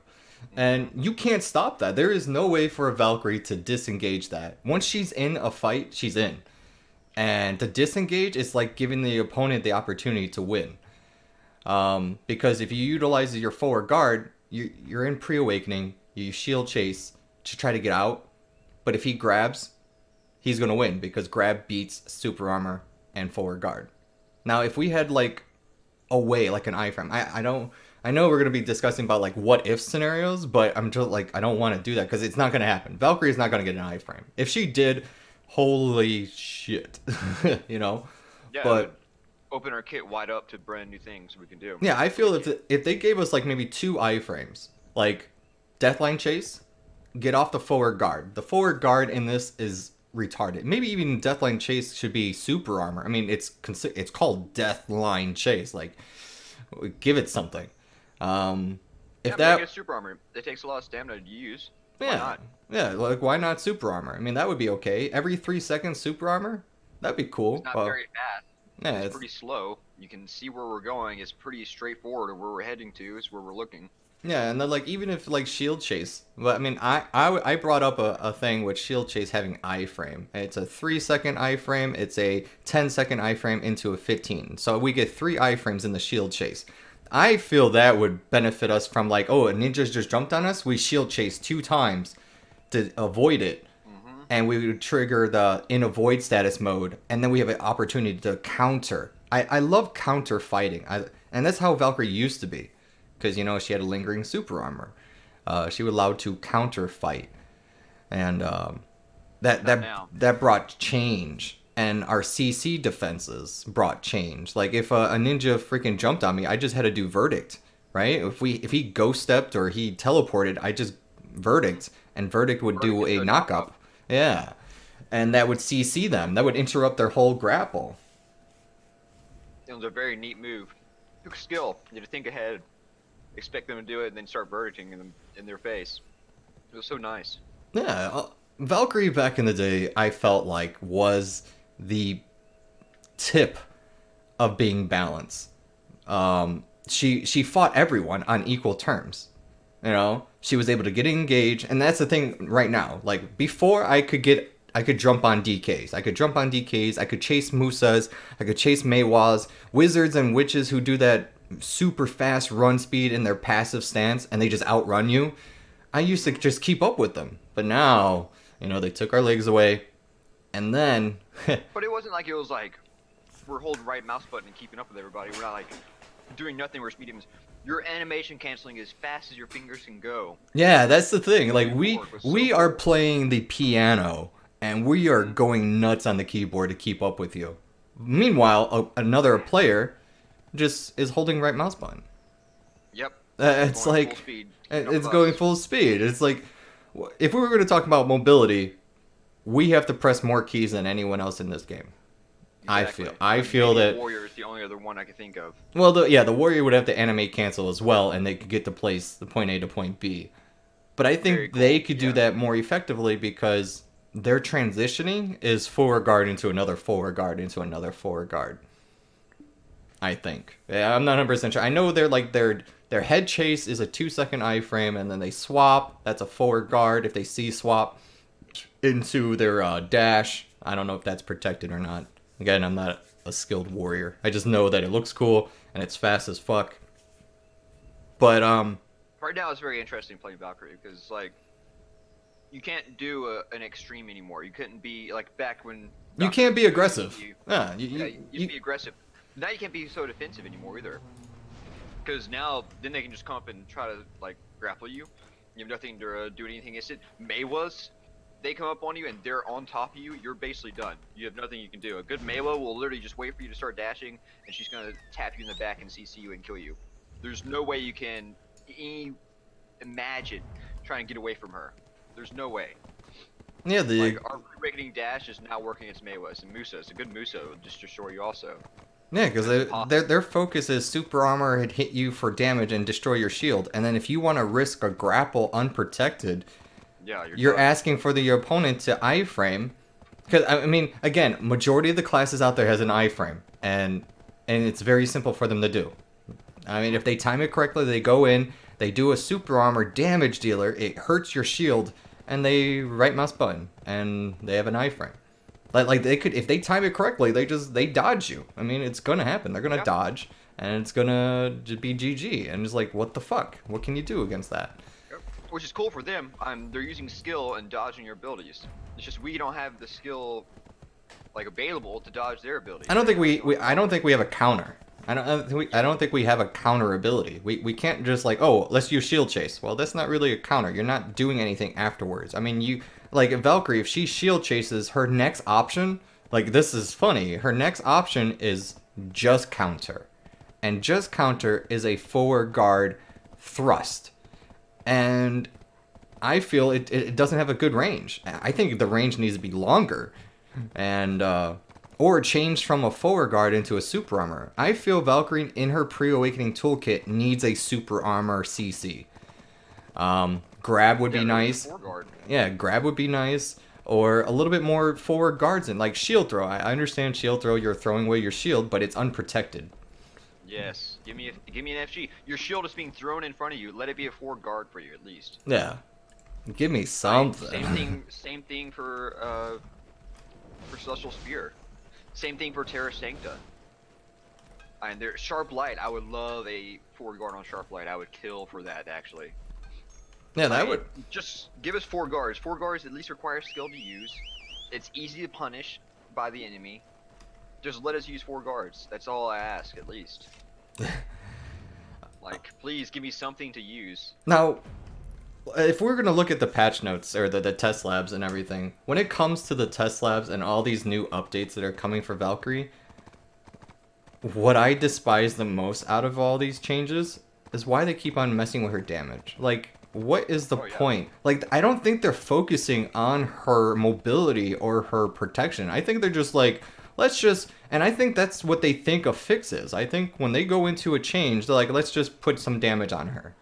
and you can't stop that. There is no way for a Valkyrie to disengage that. Once she's in a fight, she's in, and to disengage is like giving the opponent the opportunity to win. Because if you utilize your forward guard, you're in pre-awakening, you shield chase to try to get out. But if he grabs, he's going to win because grab beats super armor and forward guard. Now, if we had like a way, like an iframe, I know we're going to be discussing about like what if scenarios, but I'm just like, I don't want to do that because it's not going to happen. Valkyrie is not going to get an iframe. If she did, holy shit, you know? Yeah, but open our kit wide up to brand new things we can do. Yeah, I feel if they gave us like maybe 2 iframes, like Deathline Chase, get off the forward guard. The forward guard in this is retarded. Maybe even Deathline Chase should be super armor. I mean, it's called Deathline Chase. Like, give it something. If make it super armor. It takes a lot of stamina to use. Why not? Yeah, like why not super armor? I mean, that would be okay. Every 3 seconds, super armor. That'd be cool. It's not very fast. Yeah, it's pretty slow. You can see where we're going. It's pretty straightforward. Where we're heading to is where we're looking. Yeah, and then like even if like shield chase, but I mean I brought up a thing with shield chase having iframe. It's a 3-second iframe. It's a 10-second iframe into a 15. So we get 3 iframes in the shield chase. I feel that would benefit us from like, oh, a ninja's just jumped on us. We shield chase 2 times to avoid it. And we would trigger the in avoid status mode, and then we have an opportunity to counter. I love counter fighting, and that's how Valkyrie used to be, because you know she had a lingering super armor. She was allowed to counter fight, and that brought change. And our CC defenses brought change. Like if a ninja freaking jumped on me, I just had to do verdict, right? If he ghost stepped or he teleported, I just verdict, and verdict would do a knockup. Yeah, and that would CC them. That would interrupt their whole grapple. It was a very neat move. Took skill. You had to think ahead, expect them to do it, and then start verdicting in their face. It was so nice. Yeah, Valkyrie back in the day, I felt like was the tip of being balanced. She fought everyone on equal terms. You know, she was able to get engaged, and that's the thing right now. Like before, I could jump on DKs. I could jump on DKs. I could chase Musas. I could chase Maywas, wizards and witches who do that super fast run speed in their passive stance, and they just outrun you. I used to just keep up with them, but now, you know, they took our legs away, and then. But it wasn't like it was like we're holding right mouse button and keeping up with everybody. We're not like doing nothing. We're mediums. Your animation canceling as fast as your fingers can go. Yeah, that's the thing. Like we So are playing the piano, and we are going nuts on the keyboard to keep up with you. Meanwhile, another player just is holding right mouse button. Yep. It's Going like full speed, it's going full speed. It's like if we were going to talk about mobility, we have to press more keys than anyone else in this game. Exactly. I feel Maybe that. Warrior is the only other one I can think of. Well, the warrior would have to animate cancel as well, and they could get to place the point A to point B. But I think Very cool, they could do yeah. that more effectively because their transitioning is forward guard into another forward guard into another forward guard. I think. Yeah, I'm not 100% sure. I know they're like their head chase is a 2-second iframe, and then they swap. That's a forward guard. If they C swap into their dash, I don't know if that's protected or not. Again, I'm not a skilled warrior. I just know that it looks cool and it's fast as fuck. But Right now, it's very interesting playing Valkyrie because like you can't do an extreme anymore. You couldn't be like back when you Valkyrie can't be was aggressive. you, Yeah, yeah, you can be aggressive. Now you can't be so defensive anymore either. Because now, then they can just come up and try to like grapple you. You have nothing to do anything against it. Maywas, they come up on you and they're on top of you. You're basically done. You have nothing you can do. A good Maywa will literally just wait for you to start dashing, and she's gonna tap you in the back and CC you and kill you. There's no way you can imagine trying to get away from her. There's no way. yeah, the Like our awakening dash is now working against Maywas and Musas. A good Musa will just destroy you also. yeah, because their focus is super armor had hit you for damage and destroy your shield, and then if you want to risk a grapple unprotected, Yeah, you're done. asking for your opponent to iframe. Because I mean, again, majority of the classes out there has an iframe, and it's very simple for them to do. I mean, if they time it correctly, they go in, they do a super armor damage dealer, it hurts your shield, and they right mouse button, and they have an iframe. Like they could, if they time it correctly, they dodge you. I mean, it's gonna happen. They're gonna Yeah. dodge, and it's gonna be GG. And it's like, what the fuck? What can you do against that? Yep. Which is cool for them. They're using skill and dodging your abilities. It's just we don't have the skill like available to dodge their abilities. I don't think I don't think we have a counter. I don't think we have a counter ability. We can't just like, oh, let's use shield chase. Well, that's not really a counter. You're not doing anything afterwards. I mean, you like Valkyrie, if she shield chases, her next option, like this is funny, her next option is just counter. And just counter is a forward guard thrust. And I feel it doesn't have a good range. I think the range needs to be longer. And or changed from a forward guard into a super armor. I feel Valkyrie in her pre-awakening toolkit needs a super armor CC. Grab would be nice. Yeah, grab would be nice. Or a little bit more forward guards and like shield throw. I understand shield throw, you're throwing away your shield, but it's unprotected. Yes. Give me an FG. Your shield is being thrown in front of you. Let it be a forward guard for you at least. Yeah. Give me something. Same thing for Celestial Spear. Same thing for Terra Sancta. And there, Sharp Light. I would love a forward guard on Sharp Light. I would kill for that actually. Yeah, that would. Just give us 4 guards. 4 guards at least require skill to use. It's easy to punish by the enemy. Just let us use 4 guards. That's all I ask, at least. Like, please give me something to use. Now, if we're gonna look at the patch notes or the test labs and everything, when it comes to the test labs and all these new updates that are coming for Valkyrie, what I despise the most out of all these changes is why they keep on messing with her damage. Like, what is the point? Like, I don't think they're focusing on her mobility or her protection. I think they're just like, let's just, and I think that's what they think a fix is. I think when they go into a change, they're like, let's just put some damage on her.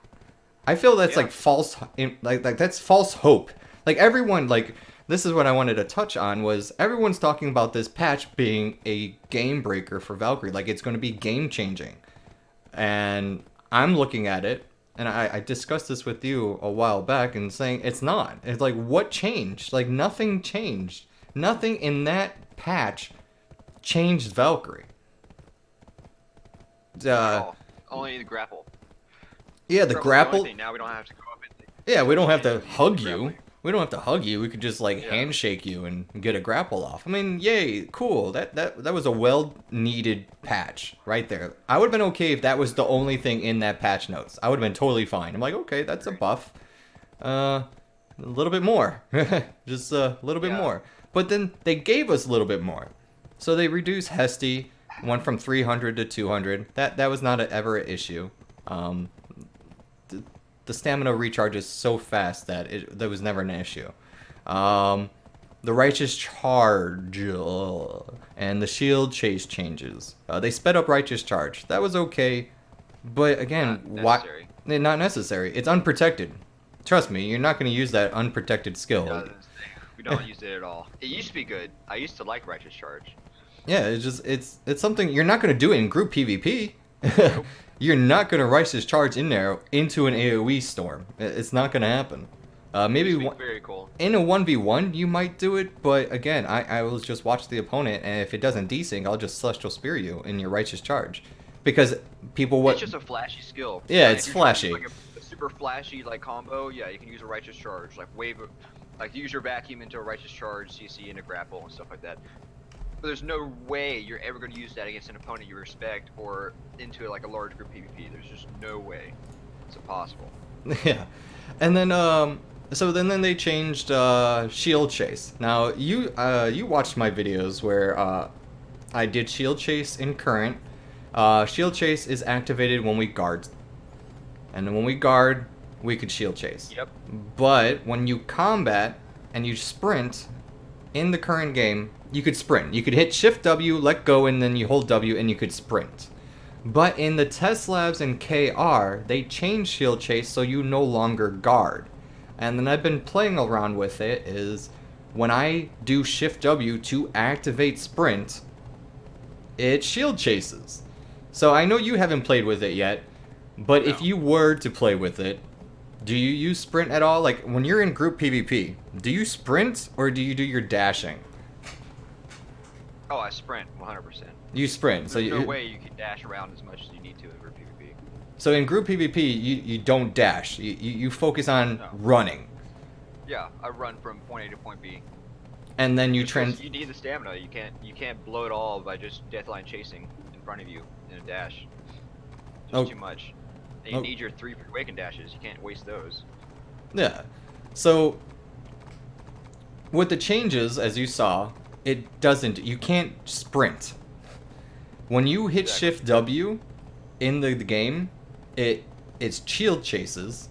I feel that's like false, like that's false hope. Like everyone, like this is what I wanted to touch on was everyone's talking about this patch being a game breaker for Valkyrie, like it's going to be game changing. And I'm looking at it, and I discussed this with you a while back and saying it's not. It's like, what changed? Like, nothing changed. Nothing in that patch changed Valkyrie. Only the grapple. Yeah, the Grapple's grapple. only thing. Now we don't have to go up and Yeah, we don't have to use hug you. grappling. We don't have to hug you. We could just like Yeah. handshake you and get a grapple off. I mean, yay, cool. That was a well-needed patch right there. I would have been okay if that was the only thing in that patch notes. I would have been totally fine. I'm like, okay, that's a buff. A little bit more. Just a little bit Yeah. more. But then they gave us a little bit more. So they reduced Hesty, went from 300 to 200. That was not ever an issue. The stamina recharges so fast that that was never an issue. The Righteous Charge and the Shield Chase changes. They sped up Righteous Charge. That was okay, but again, Not why? necessary. Not necessary. It's unprotected. Trust me, you're not going to use that unprotected skill. Yeah, we don't use it at all. It used to be good. I used to like Righteous Charge. Yeah, it's something you're not going to do it in group PvP. You're not going to Righteous Charge in there into an AoE storm. It's not going to happen. Maybe Used to be very cool. in a 1v1 you might do it, but again, I will just watch the opponent, and if it doesn't desync, I'll just Celestial Spear you in your Righteous Charge. Because people It's just a flashy skill. Yeah, Like, it's if you're trying to flashy. do, like a super flashy like combo. Yeah, you can use a Righteous Charge, like like use your vacuum into a Righteous Charge, CC into grapple and stuff like that. But there's no way you're ever going to use that against an opponent you respect or into like a large group PvP. There's just no way. It's impossible. Yeah. And then so then they changed Shield Chase. Now you watched my videos where I did Shield Chase in current. Shield Chase is activated when we guard. And then when we guard, we could Shield Chase. Yep. But when you combat and you sprint in the current game, you could sprint. You could hit Shift W, let go, and then you hold W and you could sprint. But in the Test Labs and KR, they changed Shield Chase so you no longer guard. And then I've been playing around with it is when I do Shift W to activate sprint, it Shield Chases. So I know you haven't played with it yet, but if No. you were to play with it, do you use sprint at all? Like when you're in group PvP, do you sprint or do you do your dashing? Oh, I sprint 100%. You sprint. So There's no you, way you can dash around as much as you need to in group PvP. so in group PvP, you don't dash. You focus on No. running, Yeah, I run from point A to point B. and then you Just 'cause trans. You need the stamina. You can't blow it all by just deathline chasing in front of you in a dash. Just Oh. too much. And you Oh. need your 3 awaken dashes. You can't waste those. Yeah. So with the changes, as you saw, it doesn't. You can't sprint. When you hit Exactly. Shift W in the game, it's shield chases.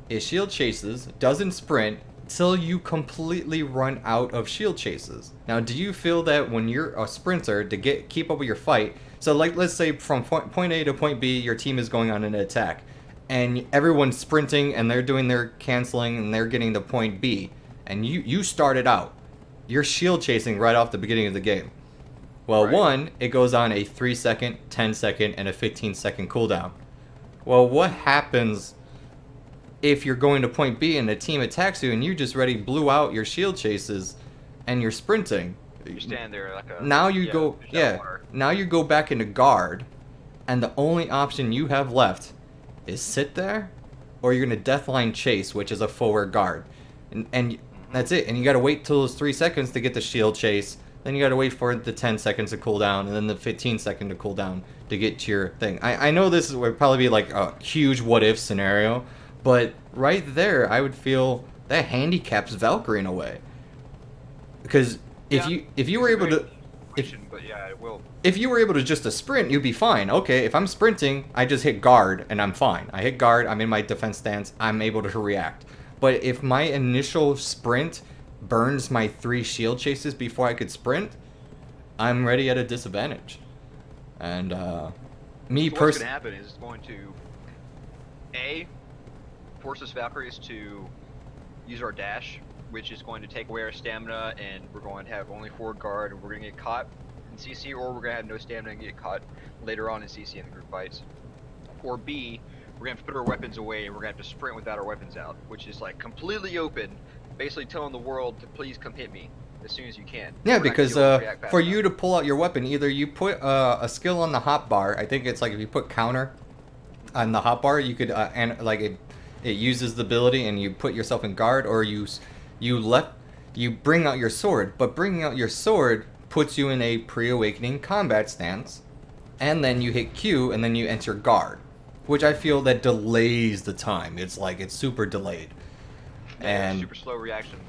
It shield chases, doesn't sprint till you completely run out of shield chases. Now, do you feel that when you're a sprinter to keep up with your fight? So, like, let's say from point A to point B, your team is going on an attack, and everyone's sprinting and they're doing their canceling and they're getting to point B, and you started out. You're shield chasing right off the beginning of the game. Well, Right. one, it goes on a 3-second, 10-second, and a 15-second cooldown. Well, what happens if you're going to point B and a team attacks you and you just already blew out your shield chases and you're sprinting? You stand there like a. Now you yeah, go, fish out of yeah. water. Now you go back into guard, and the only option you have left is sit there, or you're gonna deathline chase, which is a forward guard, and that's it. And you gotta wait till those 3 seconds to get the shield chase. Then you gotta wait for the 10 seconds to cool down, and then the 15-second to cool down to get to your thing. I know this would probably be like a huge what if scenario, but right there, I would feel that handicaps Valkyrie in a way, because if Yeah, you were it's a able to. great situation, but yeah, it will. If you were able to just to sprint, you'd be fine. Okay, if I'm sprinting, I just hit guard and I'm fine. I hit guard, I'm in my defense stance, I'm able to react. But if my initial sprint burns my 3 shield chases before I could sprint, I'm ready at a disadvantage. And me So what's personally, gonna happen is it's going to force us Valkyries to use our dash which is going to take away our stamina, and we're going to have only forward guard, and we're going to get caught in CC, or we're going to have no stamina and get caught later on in CC in the group fights. Or B, we're going to have to put our weapons away, and we're going to have to sprint without our weapons out, which is like completely open, basically telling the world to please come hit me as soon as you can. Yeah, because for you to pull out your weapon, either you put a skill on the hotbar. I think it's like if you put counter on the hotbar, you could and like it uses the ability, and you put yourself in guard, or you bring out your sword. But bringing out your sword puts you in a pre-awakening combat stance, and then you hit Q, and then you enter guard, which I feel that delays the time. It's like it's super delayed, and super slow reaction.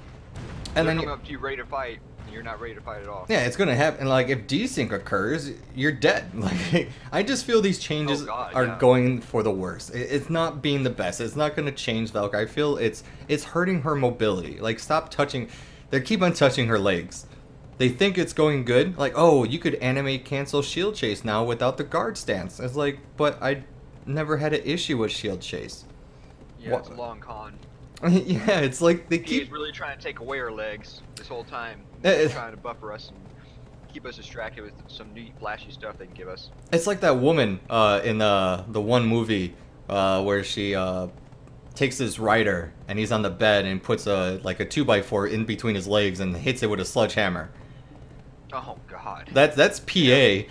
And they're then coming up to you ready to fight, and you're not ready to fight at all. Yeah, it's gonna happen. Like if desync occurs, you're dead. Like I just feel these changes are going for the worst. It's not being the best. It's not gonna change Valk. I feel it's hurting her mobility. Like stop touching. They keep on touching her legs. They think it's going good. Like oh, you could animate cancel shield chase now without the guard stance. It's like, but I never had an issue with shield chase. Yeah, it's a long con. Yeah, it's like they keep. He's really trying to take away our legs this whole time. Trying to buffer us and keep us distracted with some neat, flashy stuff they can give us. It's like that woman in the one movie where she takes this rider and he's on the bed and puts a 2x4 in between his legs and hits it with a sledgehammer. Oh God. That's PA. Yeah.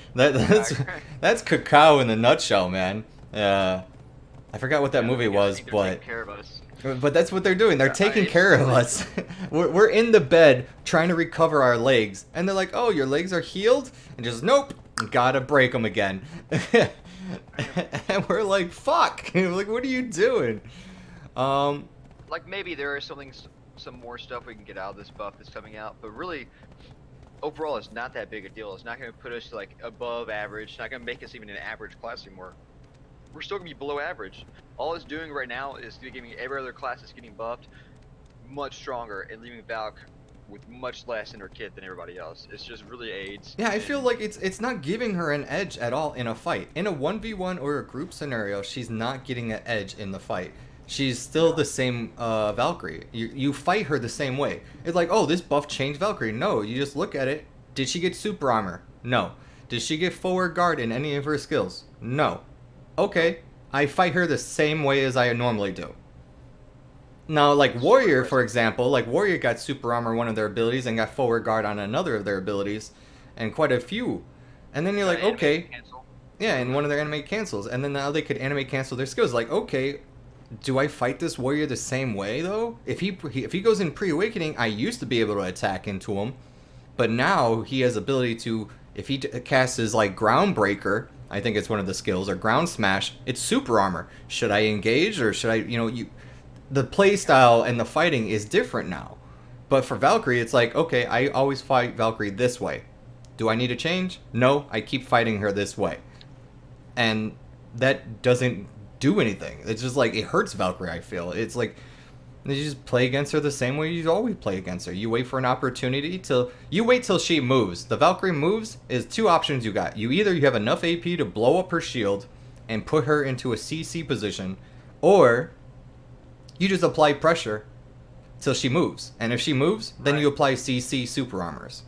That's cacao in a nutshell, man. I forgot what that movie was, but. Care of us. But that's what they're doing. They're taking care of us. We're in the bed trying to recover our legs. And they're like, oh, your legs are healed? And just, nope, gotta break them again. And we're like, fuck. Like, what are you doing? Like, maybe there is some more stuff we can get out of this buff that's coming out. But really, overall, it's not that big a deal. It's not going to put us, like, above average. It's not going to make us even an average class anymore. We're still going to be below average. All it's doing right now is giving every other class that's getting buffed much stronger and leaving Valk with much less in her kit than everybody else. It's just really aids. Yeah, I feel like it's not giving her an edge at all in a fight. In a 1v1 or a group scenario, she's not getting an edge in the fight. She's still the same Valkyrie. You fight her the same way. It's like, oh, this buff changed Valkyrie. No, you just look at it. Did she get super armor? No. Did she get forward guard in any of her skills? No. Okay, I fight her the same way as I normally do. Now, like Warrior, for example, like Warrior got super armor one of their abilities and got forward guard on another of their abilities, and quite a few. And then you're like, okay, yeah, and one of their animate cancels, and then now they could animate cancel their skills. Like, okay, do I fight this Warrior the same way though? If he goes in pre-awakening, I used to be able to attack into him, but now he has ability to, if he casts his like Groundbreaker. I think it's one of the skills, or ground smash, it's super armor. Should I engage, or should I, the play style and the fighting is different now. But for Valkyrie, it's like, okay, I always fight Valkyrie this way. Do I need to change? No, I keep fighting her this way. And that doesn't do anything. It's just like, it hurts Valkyrie, I feel. It's like, you just play against her the same way you always play against her. You wait for an opportunity you wait till she moves. The Valkyrie moves is two options you got. You have enough AP to blow up her shield and put her into a CC position, or you just apply pressure till she moves. And if she moves, then you apply CC super armors.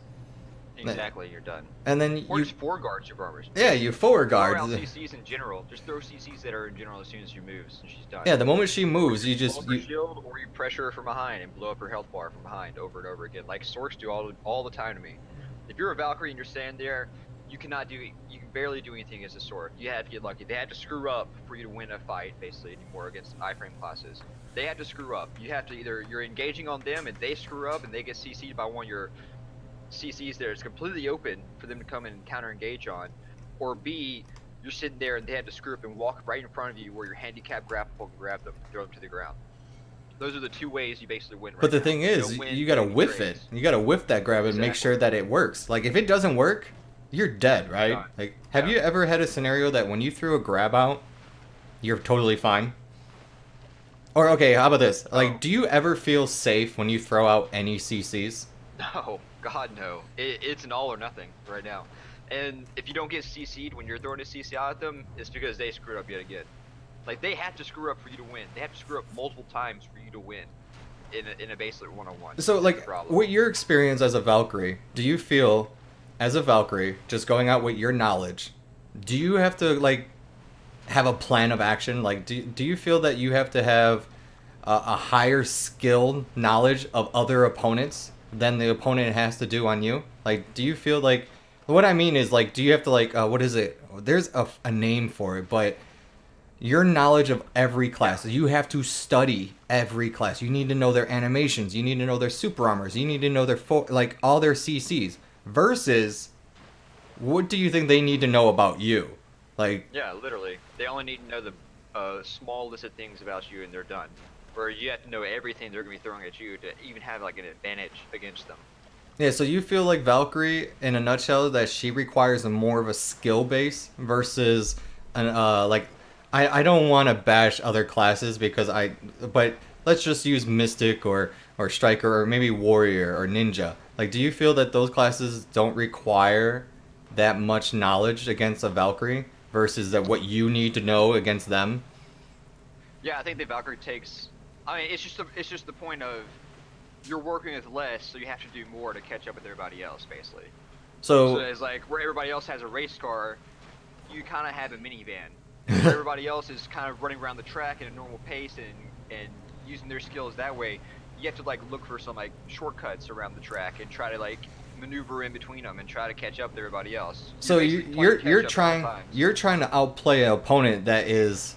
Exactly, you're done. And then or just forward guard super armors. Yeah, you forward guard. Or CCs in general. Just throw CCs that are in general as soon as she moves, and she's done. Yeah, the moment she moves, you just shield, or you pressure her from behind and blow up her health bar from behind over and over again, like Sorks do all the time to me. If you're a Valkyrie and you're standing there, you can barely do anything as a sword. You have to get lucky. They had to screw up for you to win a fight, basically, anymore against iframe classes. They have to screw up. You have to you're engaging on them and they screw up and they get CC'd by one of your CCs there. It's completely open for them to come in and counter engage on, or B, you're sitting there and they had to screw up and walk right in front of you where your handicap grapple can grab them, throw them to the ground. Those are the two ways you basically win. But the thing is, you gotta whiff it. You gotta whiff that grab and make sure that it works. Like if it doesn't work, you're dead, right? Like, have you ever had a scenario that when you threw a grab out, you're totally fine? Or okay, how about this? Like, do you ever feel safe when you throw out any CCs? No. God no. It's an all or nothing right now. And if you don't get CC'd when you're throwing a CC out at them, it's because they screwed up yet again. Like, they have to screw up for you to win. They have to screw up multiple times for you to win. in a basic 101. So, That's the like, problem. with your experience as a Valkyrie, do you feel, as a Valkyrie, just going out with your knowledge, do you have to, like, have a plan of action? Like, do you feel that you have to have a higher skill knowledge of other opponents than the opponent has to do on you? Like, do you feel like, what I mean is, like, do you have to, like, what is it? There's a name for it, but your knowledge of every class. You have to study every class. You need to know their animations. You need to know their super armors. You need to know their like all their CCs. Versus, what do you think they need to know about you? Like, Yeah, literally. They only need to know the small list of things about you, and they're done. Where you have to know everything they're going to be throwing at you to even have like an advantage against them. yeah. So you feel like Valkyrie, in a nutshell, that she requires a more of a skill base versus an like. I don't want to bash other classes because but let's just use Mystic or Striker or maybe Warrior or Ninja. Like, do you feel that those classes don't require that much knowledge against a Valkyrie versus that what you need to know against them? Yeah, I think the Valkyrie takes. I mean, it's just the point of you're working with less, so you have to do more to catch up with everybody else, basically. So So, it's like where everybody else has a race car, you kind of have a minivan. Where everybody else is kind of running around the track at a normal pace and using their skills that way. You have to like look for some like shortcuts around the track and try to like maneuver in between them and try to catch up to everybody else. so Basically playing you're catch up at all trying times. you're trying to outplay an opponent that is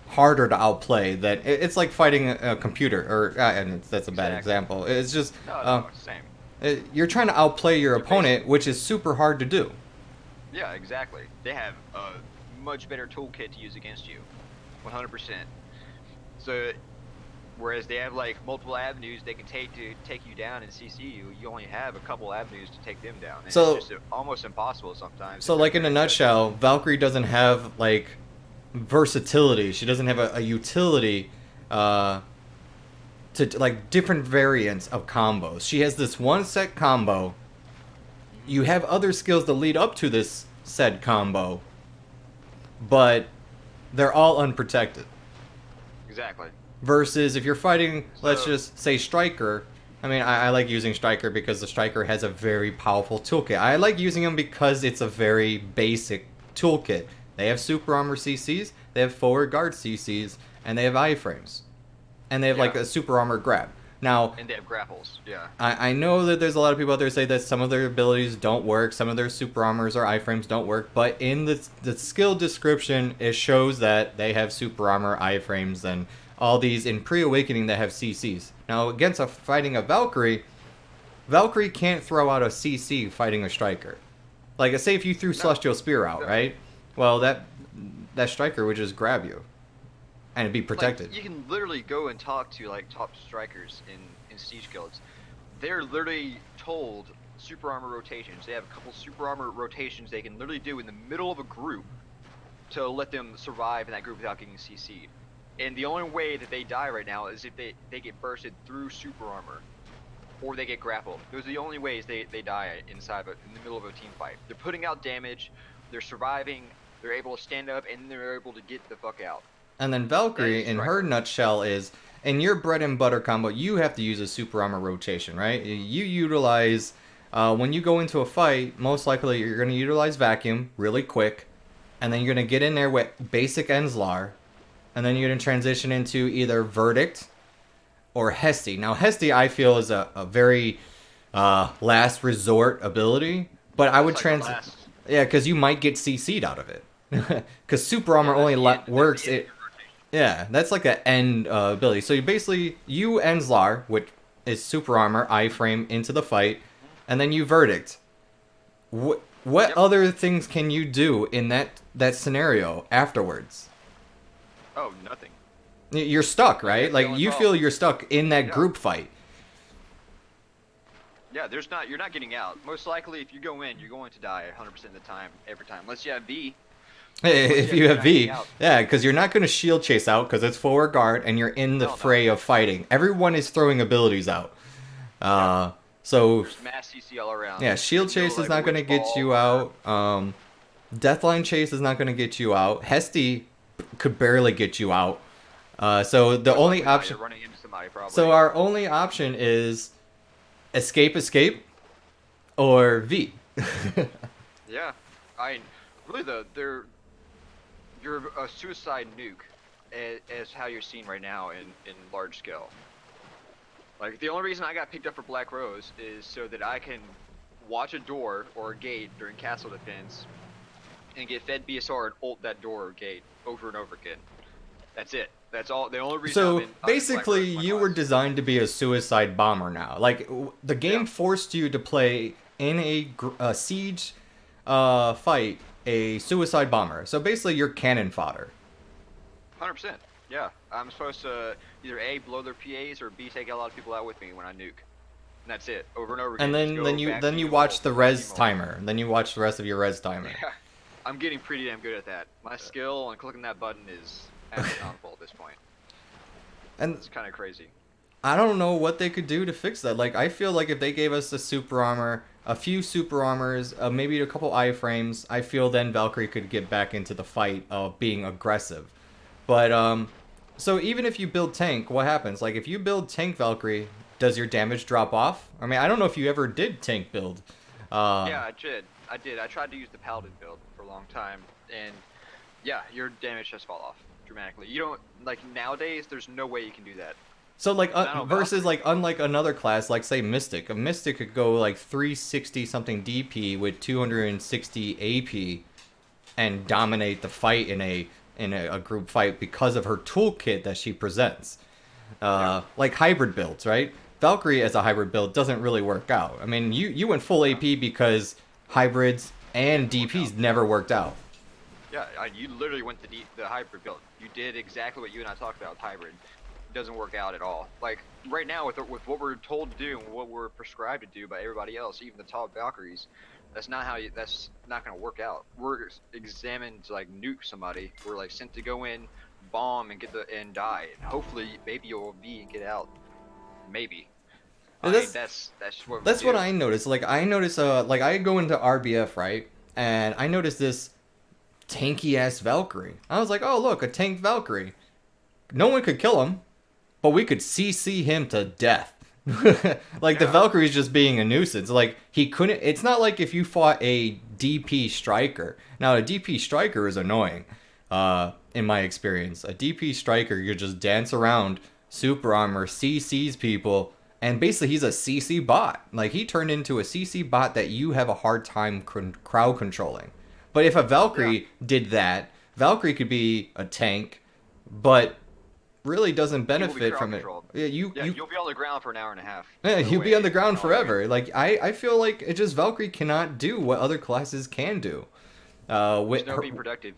harder to outplay. That it's like fighting a computer, or and that's a bad Exactly. example. It's just No, same. you're trying to outplay your You're opponent, which is super hard to do. Yeah, exactly. They have a much better toolkit to use against you, 100%. So, whereas they have like multiple avenues they can take to take you down and CC you, you only have a couple avenues to take them down, and So- it's just almost impossible sometimes. So, if like they're in a very good. nutshell, Valkyrie doesn't have like versatility. She doesn't have a utility to like different variants of combos. She has this one set combo. You have other skills that lead up to this said combo, but they're all unprotected. Exactly. Versus if you're fighting, let's So- just say Striker. I mean, I like using Striker because the Striker has a very powerful toolkit. I like using him because it's a very basic toolkit. They have super armor CCs, they have forward guard CCs, and they have iframes. And they have like Yeah. a super armor grab. Now, And they have grapples. Yeah. I know that there's a lot of people out there say that some of their abilities don't work, some of their super armors or iframes don't work, but in the skill description, it shows that they have super armor, iframes, and all these in pre-awakening that have CCs. Now, against fighting a Valkyrie, Valkyrie can't throw out a CC fighting a Striker. Like, say if you threw Celestial Spear out, No. right? Well, that Striker would just grab you and be protected. Like, you can literally go and talk to like top strikers in siege guilds. They're literally told super armor rotations. They have a couple super armor rotations they can literally do in the middle of a group to let them survive in that group without getting CC'd. And the only way that they die right now is if they get bursted through super armor, or they get grappled. Those are the only ways they die in the middle of a team fight. They're putting out damage, they're surviving, they're able to stand up, and they're able to get the fuck out. And then Valkyrie, That is in right. her nutshell, is in your bread and butter combo, you have to use a super armor rotation, right? You utilize, when you go into a fight, most likely you're going to utilize vacuum really quick, and then you're going to get in there with basic Enslar, and then you're going to transition into either Verdict or Hesty. Now, Hesty, I feel, is a very last resort ability, but I would It's like the transition. last- Yeah, because you might get CC'd out of it. Because super armor Yeah, only that's the end- that's works the end it. of your rotation. Yeah, that's like an end ability. So you basically you Enslar, which is super armor, iframe into the fight, and then you Verdict. What Yep. other things can you do in that scenario afterwards? Oh, nothing. You're stuck, right? that's the Like only you feel problem. you're stuck in that Yeah. group fight. Yeah, you're not getting out. Most likely, if you go in, you're going to die 100% of the time, every time. Unless you have V. If yeah, you you're have not V, getting out. yeah, because you're not going to shield chase out because it's forward guard and you're in the No, no. fray of fighting. Everyone is throwing abilities out. So There's mass CC all around. yeah, shield You know, chase is like not going to Witch get Ball you or- out. Deathline chase is not going to get you out. Hesty could barely get you out. So the only Luckily, now option. You're running into some somebody So probably. our only option is escape, or V. Yeah, I really you're a suicide nuke, as how you're seen right now in large scale. Like the only reason I got picked up for Black Rose is so that I can watch a door or a gate during castle defense and get fed BSR and ult that door or gate over and over again. That's it. That's all. The only reason So I'm in Black basically, Rose in my you were class. designed to be a suicide bomber now. Like the Yeah, game forced you to play in a siege fight a suicide bomber. So basically, you're cannon fodder. 100%. Yeah, I'm supposed to either A, blow their PAs, or B, take a lot of people out with me when I nuke. And that's it, over and over And again. Just then go you back then you team watch ult, the back team res ult. timer. Then you watch the rest of your res timer. Yeah, I'm getting pretty damn good at that. My skill on clicking that button is astronomical at this point. And It's kind of crazy. I don't know what they could do to fix that. Like, I feel like if they gave us a super armor, a few super armors, maybe a couple iframes, I feel then Valkyrie could get back into the fight of being aggressive. But so even if you build tank, what happens? Like, if you build tank Valkyrie, does your damage drop off? I mean, I don't know if you ever did tank build. Uh, Yeah, I did. I did. I tried to use the paladin build for a long time, and yeah, your damage just fall off dramatically. You don't like nowadays. There's no way you can do that. So like But I know versus Valkyrie. like unlike another class like say Mystic, a Mystic could go like 360 something DP with 260 AP and dominate the fight in a group fight because of her toolkit that she presents. Yeah. Like hybrid builds, right? Valkyrie as a hybrid build doesn't really work out. I mean, you went full No, AP because hybrids and didn't work out. DPs never worked out. Yeah, you literally went the hybrid build. You did exactly what you and I talked about with hybrid. It doesn't work out at all. Like right now with what we're told to do and what we're prescribed to do by everybody else, even the top Valkyries, that's not how you. That's not going to work out. We're examined to like nuke somebody. We're like sent to go in, bomb and and die. And hopefully, maybe you'll V and get out. Maybe. And I mean, that's what we that's what do. I noticed. Like I notice like I go into RBF, right? And I notice this tanky ass Valkyrie. I was like, oh look, a tank Valkyrie. No one could kill him, but we could CC him to death. Like the Yeah. Valkyrie's just being a nuisance. Like he couldn't. It's not like if you fought a DP striker. Now a DP striker is annoying. In my experience, a DP striker you just dance around, super armor, CCs people, and basically he's a CC bot. Like he turned into a CC bot that you have a hard time crowd controlling. But if a Yeah. Valkyrie did that, Valkyrie could be a tank, but really doesn't You will be benefit crowd from it. controlled. Yeah, you Yeah, you you'll be on the ground for an hour and a half. yeah, No you'll be on way. the I ground know what you mean. forever. Like I feel like it just Valkyrie cannot do what other classes can do. There's With no her, being productive.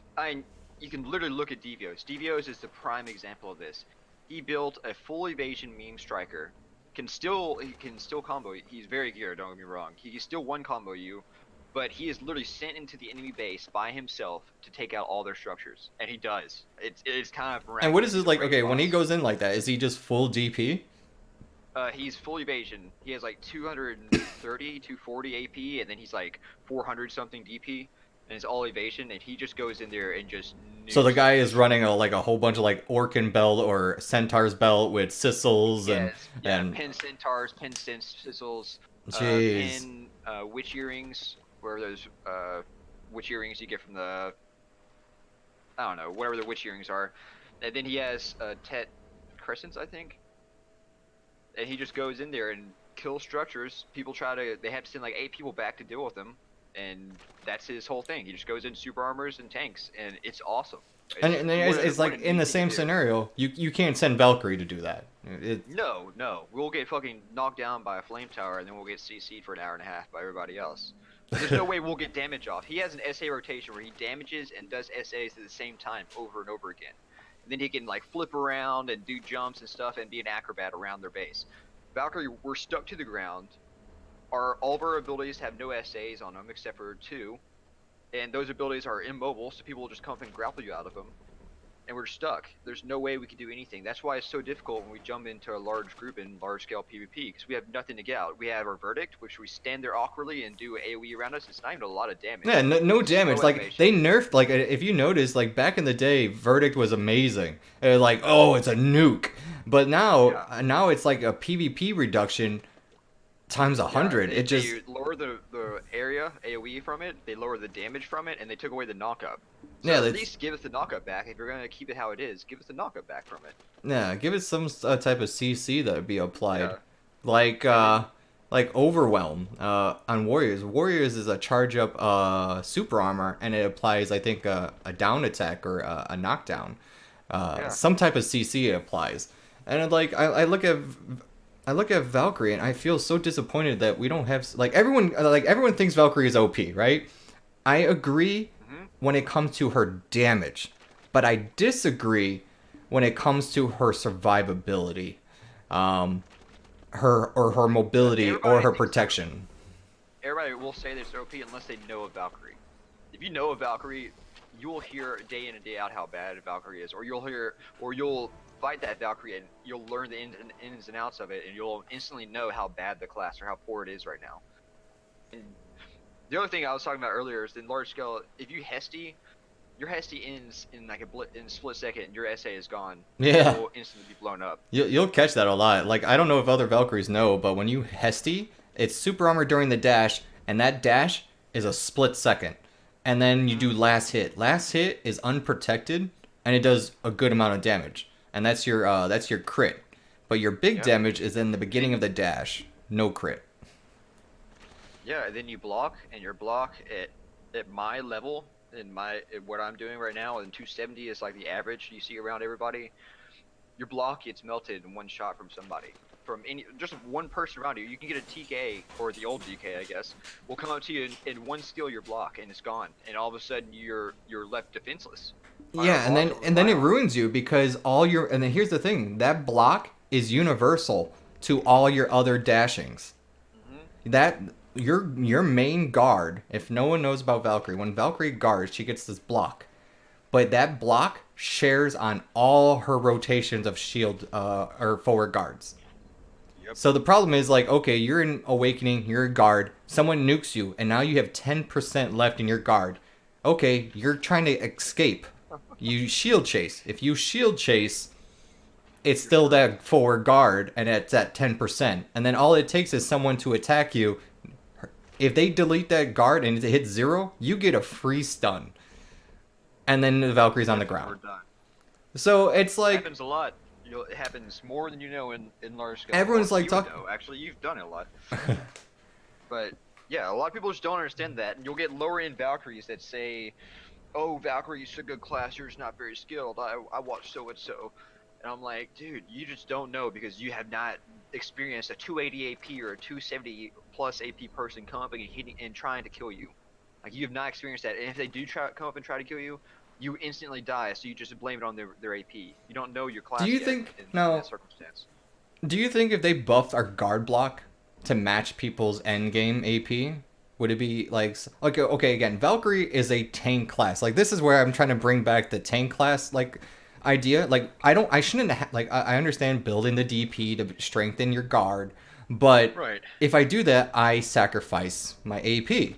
You can literally look at Devios. Devios is the prime example of this. He built a full evasion meme striker. He can still combo. He's very geared. Don't get me wrong. He can still one combo you, but he is literally sent into the enemy base by himself to take out all their structures, and he does. It's kind of and what miraculous. is He's it a like? rage Okay, when he boss. goes in like that, is he just full DP? He's full evasion. He has like 230, 240 AP, and then he's like 400 something DP, and it's all evasion. And he just goes in there and just So the nukes guy them. is running like a whole bunch of like Orkin belt or Centaur's belt with Sissels Yes, yeah, and pin centaurs, pin sizzles, jeez. pin witch earrings, where those witch earrings you get from the I don't know, whatever the witch earrings are. And then he has Tet crescents, I think. And he just goes in there and kills structures. People they have to send like 8 people back to deal with him, and that's his whole thing. He just goes in super armors and tanks, and it's awesome. And it's What like a in neat the thing same to do. scenario, you can't send Valkyrie to do that. No, no, we'll get fucking knocked down by a flame tower, and then we'll get CC'd for an hour and a half by everybody else. But there's no way we'll get damage off. He has an SA rotation where he damages and does SAs at the same time over and over again. And then he can like flip around and do jumps and stuff and be an acrobat around their base. Valkyrie, we're stuck to the ground. All of our abilities have no SAs on them except for 2, and those abilities are immobile, so people will just come up and grapple you out of them. and we're stuck. There's no way we can do anything. That's why it's so difficult when we jump into a large group in large scale PvP because we have nothing to get out. We have our verdict, which we stand there awkwardly and do AoE around us. It's not even a lot of Yeah, damage. no It's damage. slow Like animation. they nerfed. Like if you notice, like back in the day, Verdict was amazing. Like oh, it's a nuke. But now, Yeah. now it's like a PvP reduction times a Yeah, hundred. It just they lower the area AoE from it, they lower the damage from it, and they took away the knockup. So yeah, at that's least give us the knockup back. If you're gonna keep it how it is, give us the knockup back from it. yeah. Give it some type of CC that would be applied, Yeah, like and then like overwhelm on warriors. Warriors is a charge up super armor, and it applies I think a down attack or a knockdown. yeah, Some type of CC it applies, and like I look at Valkyrie and I feel so disappointed that we don't have like everyone thinks Valkyrie is OP, right? I agree hmm when it comes to her damage, but I disagree when it comes to her survivability, um, her mobility or everybody her thinks they're protection. everybody will say they're OP unless they know a Valkyrie. If you know a Valkyrie, you will hear day in and day out how bad a Valkyrie is, or you'll fight that Valkyrie and you'll learn the ins and outs of it, and you'll instantly know how bad the class or how poor it is right now. And the other thing I was talking about earlier is in large scale, if you Hesty, your Hesty ends in like in a split second, and your SA is gone. Yeah, You'll instantly be blown up. you'll catch that a lot. Like I don't know if other Valkyries know, but when you Hesty, it's super armor during the dash, and that dash is a split second, and then you hmm do last hit. Last hit is unprotected, and it does a good amount of damage, and that's your crit. But your big Yeah. damage is in the beginning of the dash, no crit. Yeah, and then you block, and your block at my level, at what I'm doing right now, and 270 is like the average you see around everybody. Your block gets melted in one shot from somebody, from any just one person around you. You can get a TK or the old DK, I guess, will come up to you and one steal your block, and it's gone, and all of a sudden you're left defenseless on a Yeah, block that was and then it violent. ruins you because all your and then here's the thing, that block is universal to all your other dashings. hmm That your main guard, if no one knows about Valkyrie, when Valkyrie guards, she gets this block. But that block shares on all her rotations of shield or forward guards. Yep. So the problem is like, okay, you're in Awakening, you're a guard, someone nukes you, and now you have 10% left in your guard. Okay, you're trying to escape. You shield chase. If you shield chase, it's You're still screwed. that forward guard, and it's at 10%. And then all it takes is someone to attack you. If they delete that guard and it hits zero, you get a free stun. And then the Valkyrie's on the Yep. We're ground. done. So it's like Happens a lot. It happens more than you know in large scale, more everyone's than like you would talking. know. Actually, you've done it a lot. But yeah, a lot of people just don't understand that. And you'll get lower end Valkyries that say, "Oh, Valkyrie's a good class. You're just not very skilled. I watched so and so," and I'm like, dude, you just don't know because you have not experienced a 280 AP or a 270 plus AP person come up and hitting and trying to kill you. Like you have not experienced that. And if they do come up and try to kill you, you instantly die. So you just blame it on their AP. You don't know your Do class you yet think in that now? circumstance. Do you think if they buffed our guard block to match people's endgame AP, would it be like okay again? Valkyrie is a tank class. Like this is where I'm trying to bring back the tank class like idea. Like I shouldn't like I understand building the DP to strengthen your guard, but Right. if I do that, I sacrifice my AP.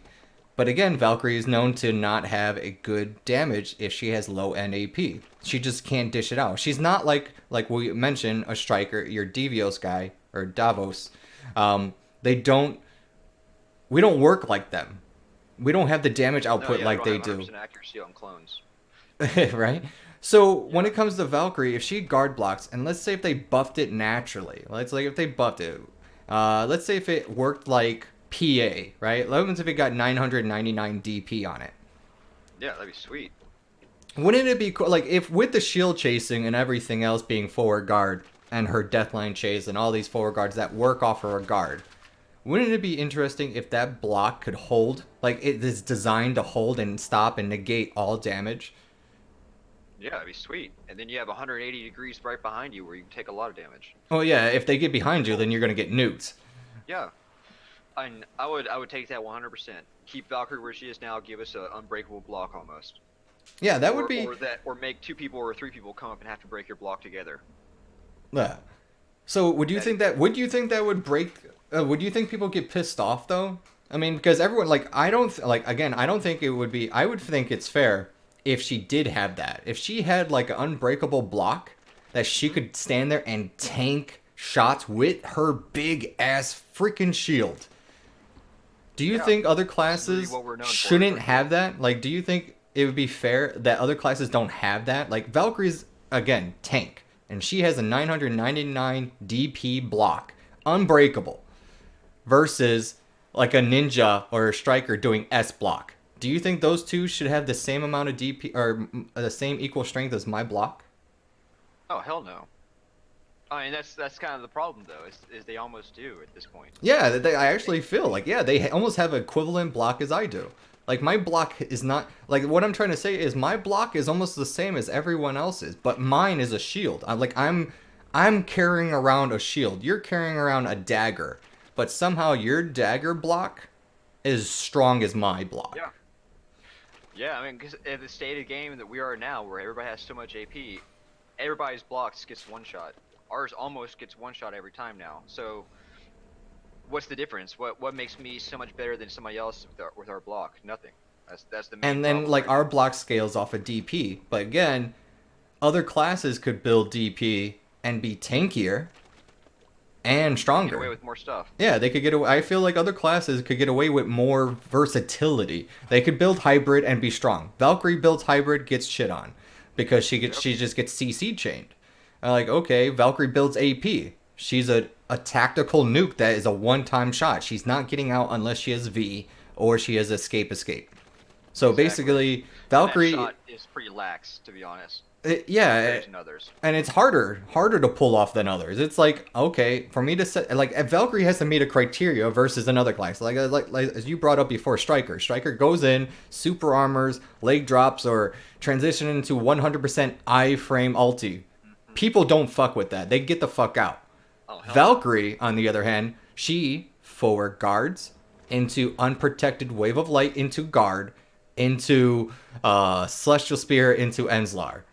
But again, Valkyrie is known to not have a good damage if she has low end AP. She just can't dish it out. She's not like we mentioned a striker, your Devios guy or Davos. They don't. We don't work like them. We don't have the damage No, output yeah, they like don't they have do, 100% accuracy on clones. right? So when Yeah. it comes to Valkyrie, if she guard blocks, and let's say if they buffed it naturally, let's like if they buffed it, let's say if it worked like PA, right? What happens if it got 999 DP on it? Yeah, that'd be sweet. Wouldn't it be cool? Like if with the shield chasing and everything else being forward guard and her deathline chase and all these forward guards that work off of her guard, wouldn't it be interesting if that block could hold? Like it is designed to hold and stop and negate all damage. Yeah, that'd be sweet. And then you have 180 degrees right behind you where you can take a lot of damage. Oh yeah, if they get behind you, then you're gonna get nuked. Yeah, and I would take that 100%. Keep Valkyrie where she is now. Give us an unbreakable block almost. Yeah, that would be. Or make 2 people or 3 people come up and have to break your block together. Yeah. So would you That think that? Would you think that would break? Would you think people get pissed off though? I mean, because everyone like I don't like again. I don't think it would be. I would think it's fair if she did have that. If she had like an unbreakable block that she could stand there and tank shots with her big ass freaking shield. Do you Yeah, think other that's really classes what we're known for, shouldn't for sure. have that? Like, do you think it would be fair that other classes don't have that? Like, Valkyrie's, again, tank, and she has a 999 DP block, unbreakable, versus like a ninja or a striker doing S block. Do you think those two should have the same amount of DP or the same equal strength as my block? Oh hell no. I mean that's kind of the problem though. Is they almost do at this point. Yeah, I actually feel like yeah, they almost have equivalent block as I do. Like my block is not like what I'm trying to say is my block is almost the same as everyone else's, but mine is a shield. I'm carrying around a shield. You're carrying around a dagger, but somehow your dagger block is strong as my block. Yeah. Yeah, I mean, because at the state of game that we are now, where everybody has so much AP, everybody's blocks gets one shot. Ours almost gets one shot every time now. So, what's the difference? What makes me so much better than somebody else with our block? Nothing. That's the main And then problem like right our there. block scales off of DP, but again, other classes could build DP and be tankier and Get away stronger. with more stuff. Yeah, they could get away. I feel like other classes could get away with more versatility. They could build hybrid and be strong. Valkyrie builds hybrid, gets shit on because Yep. she just gets CC chained. Like okay, Valkyrie builds AP. She's a tactical nuke that is a one time shot. She's not getting out unless she has V or she has escape. So Exactly. basically, And that Valkyrie, shot is pretty lax, to be honest, yeah, compared to others. and it's harder to pull off than others. It's like okay, for me to set like Valkyrie has to meet a criteria versus another class. Like as you brought up before, Striker goes in, super armors, leg drops, or transition into 100% I-frame ulti. Hmm. People don't fuck with that. They get the fuck out. Oh hell no. Valkyrie, on the other hand, she forward guards into unprotected wave of light into guard into celestial spear into Enslar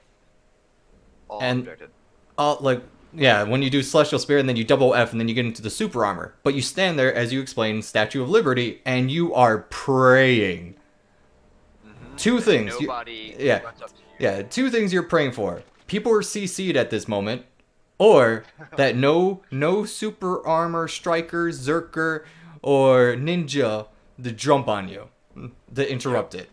All and unprotected. like yeah, when you do celestial spirit and then you double F and then you get into the super armor, but you stand there as you explain Statue of Liberty and you are praying. Two That things. nobody Yeah, runs up to you. yeah, two things you're praying for. People are CC'd at this moment, or that no super armor striker, zerker, or ninja to jump on you, to interrupt it.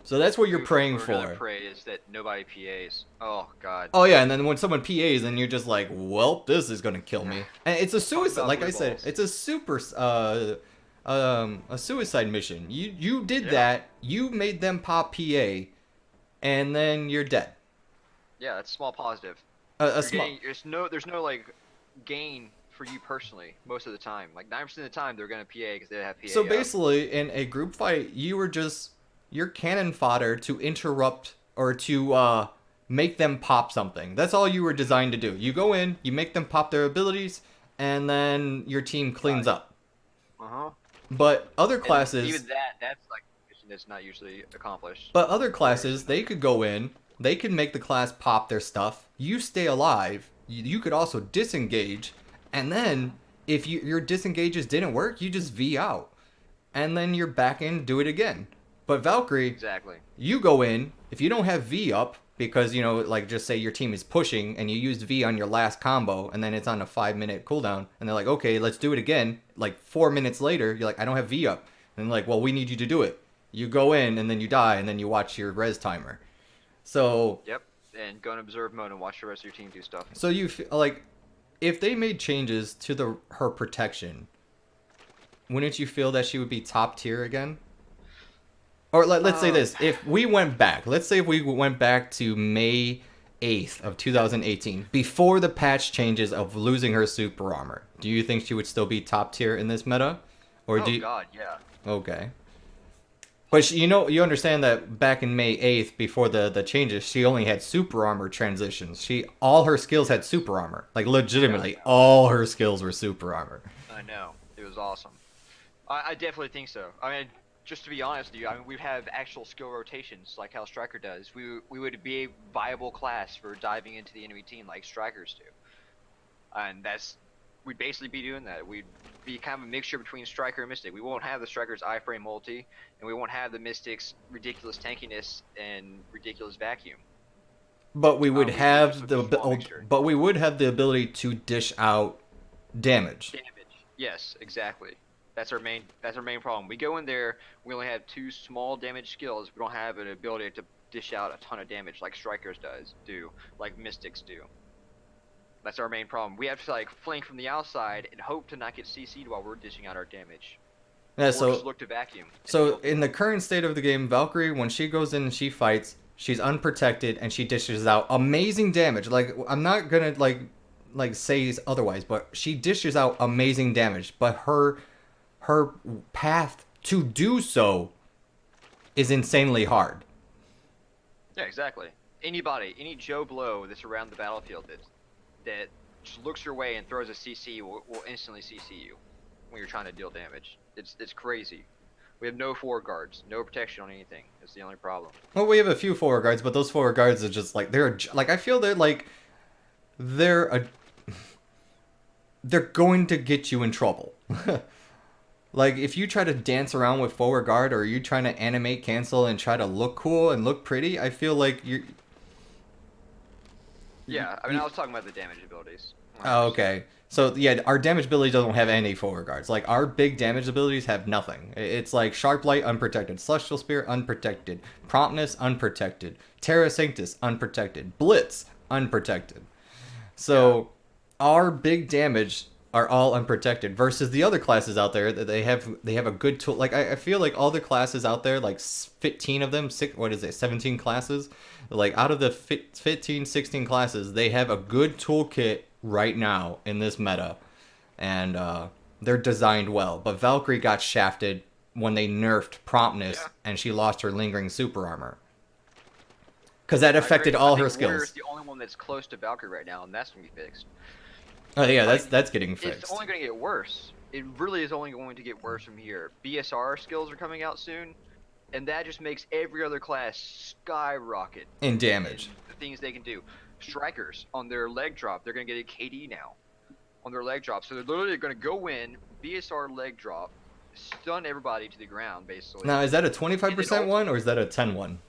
So that's what you're praying Or another for. pray is that nobody PAs. Oh god. Oh yeah, and then when someone PAs, then you're just like, "Well, this is gonna kill me." Yeah. And it's a Talk suicide. about Like blue I said, balls. it's a a suicide mission. You did Yeah. that. You made them pop PA, and then you're dead. Yeah, that's small positive. A You're small. getting there's no like gain for you personally most of the time. Like 9% of the time they're gonna PA because they have So PA up. basically, in a group fight, you were just your cannon fodder to interrupt or to make them pop something. That's all you were designed to do. You go in, you make them pop their abilities, and then your team cleans up. Uh huh. But other And classes, even that's like a mission that's not usually accomplished. but other Or classes, they could go in, they could make the class pop their stuff. You stay alive. You could also disengage, and then if your disengages didn't work, you just V out, and then you're back in, do it again. But Valkyrie, exactly. you go in if you don't have V up because you know like just say your team is pushing and you used V on your last combo and then it's on a 5 minute cooldown and they're like okay let's do it again like 4 minutes later you're like I don't have V up and like well we need you to do it. You go in and then you die and then you watch your res timer. So Yep. And go in observe mode and watch the rest of your team do stuff. so you like if they made changes to the her protection, wouldn't you feel that she would be top tier again? Or let's say Um, this: if we went back, let's say if we went back to May 8th of 2018, before the patch changes of losing her super armor, do you think she would still be top tier in this meta, or oh do you, god, yeah. okay? But you know, you understand that back in May 8th, before the changes, she only had super armor transitions. All her skills had super armor, like legitimately, Yeah, all her skills were super armor. I know. It was awesome. I definitely think so. I mean, just to be honest with you, I mean, we have actual skill rotations like how Striker does. We would be a viable class for diving into the enemy team like Strikers do, and we'd basically be doing that. We'd be kind of a mixture between Striker and Mystic. We won't have the Striker's iframe multi, and we won't have the Mystic's ridiculous tankiness and ridiculous vacuum. But we would We just have would be a small mixture. but we would have the ability to dish out damage. Damage. Yes, exactly. That's our main problem. We go in there, we only have two small damage skills. We don't have an ability to dish out a ton of damage like Strikers do, like Mystics do. That's our main problem. We have to like flank from the outside and hope to not get CC'd while we're dishing out our damage. Yeah, Or so just look to vacuum. so in the current state of the game, Valkyrie, when she goes in and she fights, she's unprotected and she dishes out amazing damage. Like I'm not gonna like say otherwise, but she dishes out amazing damage. But her path to do so is insanely hard. Yeah, exactly. Anybody, any Joe Blow that's around the battlefield that just looks your way and throws a CC will instantly CC you when you're trying to deal damage. It's crazy. We have no forward guards, no protection on anything. That's the only problem. Well, we have a few forward guards, but those forward guards are just like like I feel they're a they're going to get you in trouble. Like if you try to dance around with forward guard or you trying to animate cancel and try to look cool and look pretty, I feel like you're. Yeah, I mean, I was talking about the damage abilities. Oh, okay. So yeah, our damage ability doesn't have any forward guards. Like our big damage abilities have nothing. It's like Sharp Light unprotected, Celestial Spear unprotected, Promptness unprotected, Terra Sanctus unprotected, Blitz unprotected. So our big damage are all unprotected versus the other classes out there that they have a good tool. Like I feel like all the classes out there, like 15 of them, what is it, 17 classes, like out of the 15 16 classes, they have a good toolkit right now in this meta, and they're designed well. But Valkyrie got shafted when they nerfed Promptness, and she lost her lingering super armor because that affected all her skills. Warrior's the only one that's close to Valkyrie right now, and that's gonna be fixed. Oh yeah, that's getting fixed. It's only going to get worse. It really is only going to get worse from here. BSR skills are coming out soon, and that just makes every other class skyrocket In damage. in the things they can do. Strikers on their leg drop, they're going to get a KD now on their leg drop. So they're literally going to go in, BSR leg drop, stun everybody to the ground basically. Now, is that a 25% one or is that a 10 one?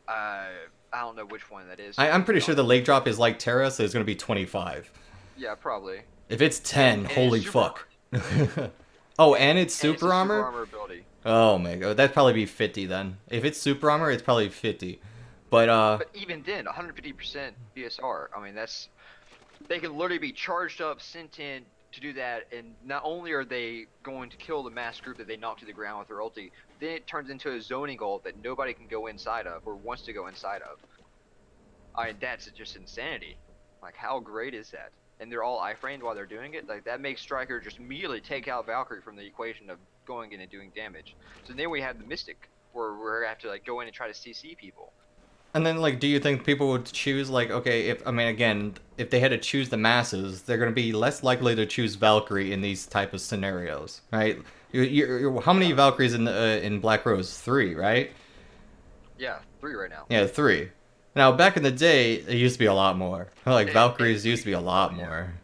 I don't know which one that is. I'm pretty sure the leg drop is like Terra, so it's going to be 25. Yeah, probably. If it's 10, And holy it's super fuck. Oh, and it's And it's super a armor? Super armor ability. Oh my god, that'd probably be 50 then. If it's super armor, it's probably 50. But But even then, 150% BSR. I mean, they can literally be charged up, sent in to do that, and not only are they going to kill the mass group that they knock to the ground with their ulti, then it turns into a zoning goal that nobody can go inside of or wants to go inside of. I mean, that's just insanity. Like, how great is that? And they're all iframed while they're doing it. Like, that makes Striker just immediately take out Valkyrie from the equation of going in and doing damage. So then we have the Mystic, where we're gonna have to like go in and try to CC people. and then like, do you think people would choose like, okay, if I mean again, if they had to choose the masses, they're going to be less likely to choose Valkyrie in these type of scenarios, right? How many Valkyries in Black Rose? 3, right? Yeah, 3 right now. Yeah, 3. Now, back in the day, it used to be a lot more. Like, It- Valkyries used to be a it's- lot yeah. more.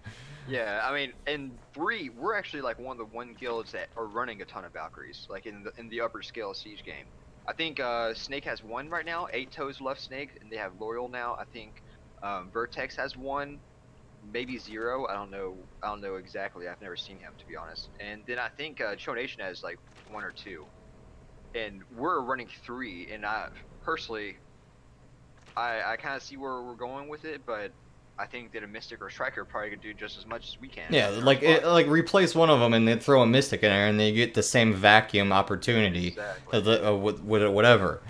Yeah, I mean, in 3, we're actually like one of the guilds that are running a ton of Valkyries, like in the upper scale Siege game. I think Snake has 1 right now, 8 Toes left Snake, and they have Loyal now. I think Vertex has 1, maybe 0. I don't know exactly. I've never seen him, to be honest. And then I think Cho Nation has like 1 or 2, and we're running 3. And I personally, I kind of see where we're going with it, but I think that a Mystic or Striker probably could do just as much as we can. Yeah, in our like spot. like replace one of them and then throw a Mystic in there, and they get the same vacuum opportunity, Exactly. with whatever.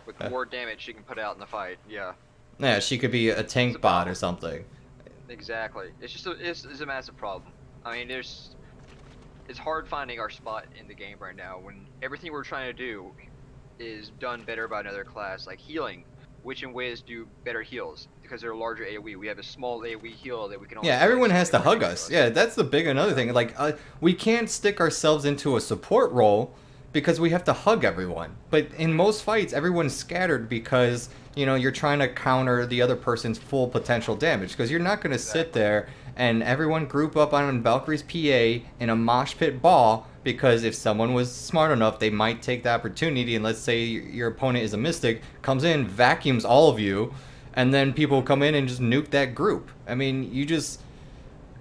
With more damage she can put out in the fight. Yeah, Yeah, she could be a tank It's a bot battle. or something. exactly. It's just it's a massive problem. I mean, it's hard finding our spot in the game right now when everything we're trying to do is done better by another class, like healing. Which in ways do better heals because they're larger AoE. We have a small AoE heal that we can only. Yeah, place everyone when has they to run hug into us. Yeah, that's the big another thing. Like, we can't stick ourselves into a support role because we have to hug everyone. But in most fights, everyone's scattered because, you know, you're trying to counter the other person's full potential damage. Because you're not going to sit there and everyone group up on Valkyrie's PA in a mosh pit ball, because if someone was smart enough, they might take the opportunity, and let's say your opponent is a Mystic, comes in, vacuums all of you, and then people come in and just nuke that group. I mean, you just...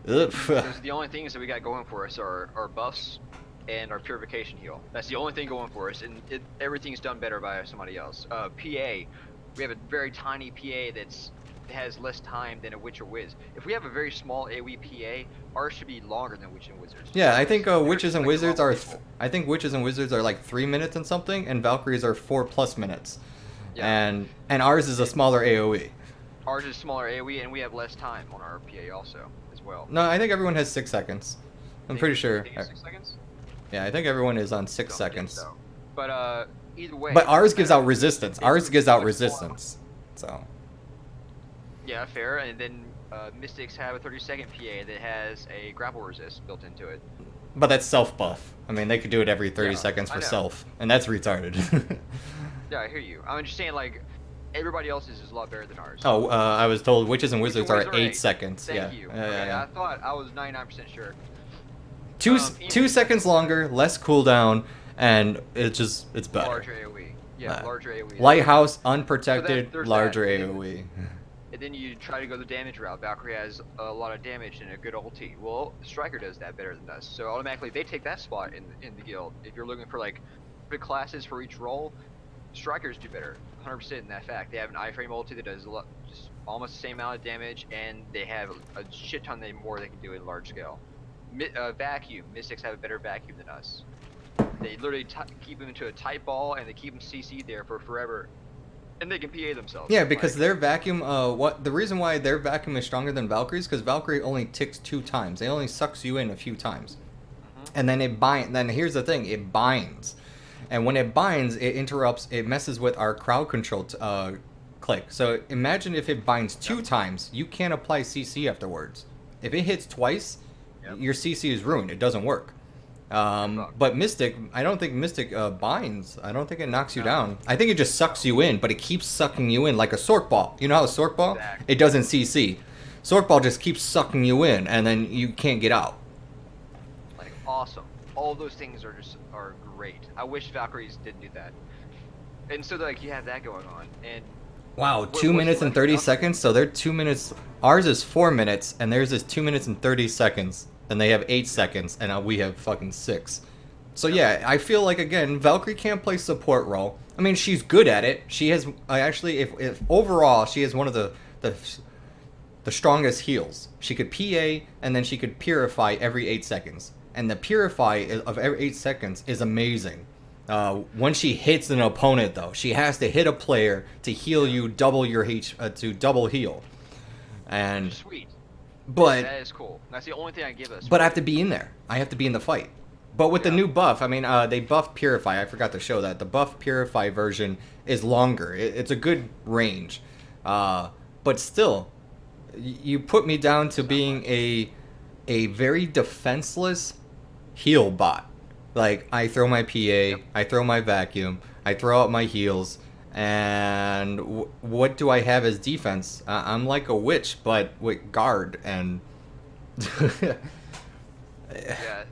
Those are the only things that we got going for us are our buffs and our purification heal. That's the only thing going for us, and everything's done better by somebody else. PA, we have a very tiny PA that has less time than a Witch or Wiz. If we have a very small AoE PA, ours should be longer than Witch and Wizards. Yeah, I think Witches and Wizards are... I think Witches and Wizards are like 3 minutes and something, and Valkyries are 4+ minutes. Yeah. And ours is a smaller AoE. Ours is smaller AoE, and we have less time on our PA also, as well. No, I think everyone has 6 seconds. I'm pretty sure. 6 seconds? Yeah, I think everyone is on 6 seconds. So. But either way. But ours gives out resistance. Ours gives out resistance. So. Yeah, fair. And then Mystics have a 30-second PA that has a grapple resist built into it. But that's self buff. I mean, they could do it every 30 seconds for self, and that's retarded. Yeah, I hear you. I'm just saying, like, everybody else's is a lot better than ours. Oh, I was told Witches and Wizards are 8 seconds. Thank you. Okay, I thought I was 99% sure. 2 seconds longer, less cooldown, and it's better. Larger AoE. Yeah, larger AoE. Lighthouse, unprotected, so larger AoE. And then you try to go the damage route. Valkyrie has a lot of damage and a good ulti. Well, Striker does that better than us, so automatically they take that spot in the guild. If you're looking for like good classes for each role, Strikers do better, 100% in that fact. They have an iframe ulti that does just almost the same amount of damage, and they have a shit ton more they can do in large scale. Vacuum. Mystics have a better vacuum than us. They literally keep them into a tight ball, and they keep them CC'd there for forever. And they can PA themselves. Yeah, because their vacuum, the reason why their vacuum is stronger than Valkyrie's, because Valkyrie only ticks 2 times. It only sucks you in a few times. And then it binds. Then here's the thing, it binds. And when it binds, it interrupts, it messes with our crowd control click. So imagine if it binds 2 times, you can't apply CC afterwards. If it hits twice, your CC is ruined. It doesn't work. But Mystic, I don't think Mystic binds. I don't think it knocks you down. I think it just sucks you in, but it keeps sucking you in like a Sork Ball. You know how a Sork Ball? Exactly. It doesn't CC. Sork Ball just keeps sucking you in, and then you can't get out. Like, awesome. All those things are great. I wish Valkyries didn't do that. And so, like, you have that going on, and... Wow, 2 minutes and 30 seconds? So they're 2 minutes... Ours is 4 minutes, and theirs is 2 minutes and 30 seconds. And they have 8 seconds, and we have fucking 6. So yeah, I feel like, again, Valkyrie can't play support role. I mean, she's good at it. She has, actually, if overall, she has one of the strongest heals. She could PA, and then she could purify every 8 seconds. And the purify of every 8 seconds is amazing. When she hits an opponent, though, she has to hit a player to heal you double your to double heal. And... Sweet. But that is cool. That's the only thing I give us. But I have to be in there. I have to be in the fight. But with the new buff, I mean, they buffed Purify. I forgot to show that. The buff Purify version is longer. It's a good range. But still, you put me down to being a very defenseless heal bot. Like, I throw my PA, I throw my vacuum, I throw out my heals, and what do I have as defense? I'm like a witch, but with guard, and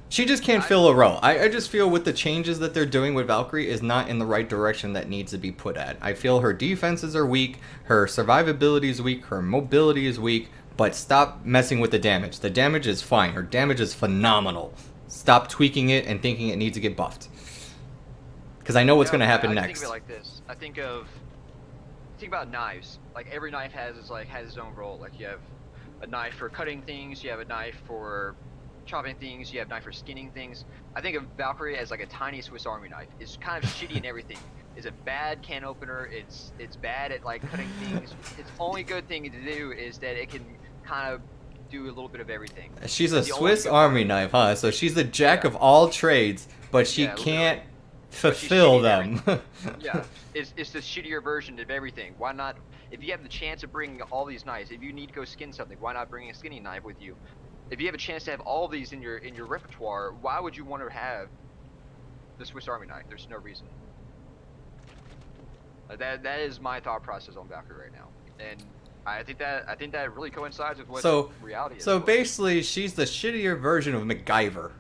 she just can't fill a role. I just feel with the changes that they're doing with Valkyrie is not in the right direction that needs to be put at. I feel her defenses are weak, her survivability is weak, her mobility is weak, but stop messing with the damage. The damage is fine. Her damage is phenomenal. Stop tweaking it and thinking it needs to get buffed. Because I know what's going to happen next. I think of it like this. Think about knives. Like, every knife has its own role. Like, you have a knife for cutting things, you have a knife for chopping things, you have a knife for skinning things. I think of Valkyrie as like a tiny Swiss Army knife. It's kind of shitty in everything. It's a bad can opener, it's bad at like cutting things. Its only good thing to do is that it can kind of do a little bit of everything. She's a Swiss Army knife, huh? So she's the jack of all trades, but she can't fulfill them. Yeah, it's the shittier version of everything. Why not? If you have the chance of bringing all these knives, if you need to go skin something, why not bring a skinning knife with you? If you have a chance to have all these in your repertoire, why would you want to have the Swiss Army knife. There's no reason. That is my thought process on Valkyrie right now, and I think that really coincides with what So, reality is. so For her. basically, she's the shittier version of MacGyver.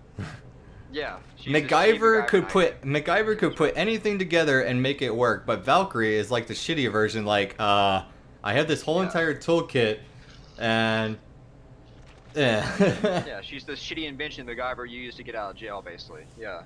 Yeah, she's the shitty MacGyver could knife. put anything together and make it work, but Valkyrie is like the shittier version. Like, I have this whole Yeah. entire toolkit, and yeah. Yeah, she's the shitty invention MacGyver used to get out of jail, basically. Yeah.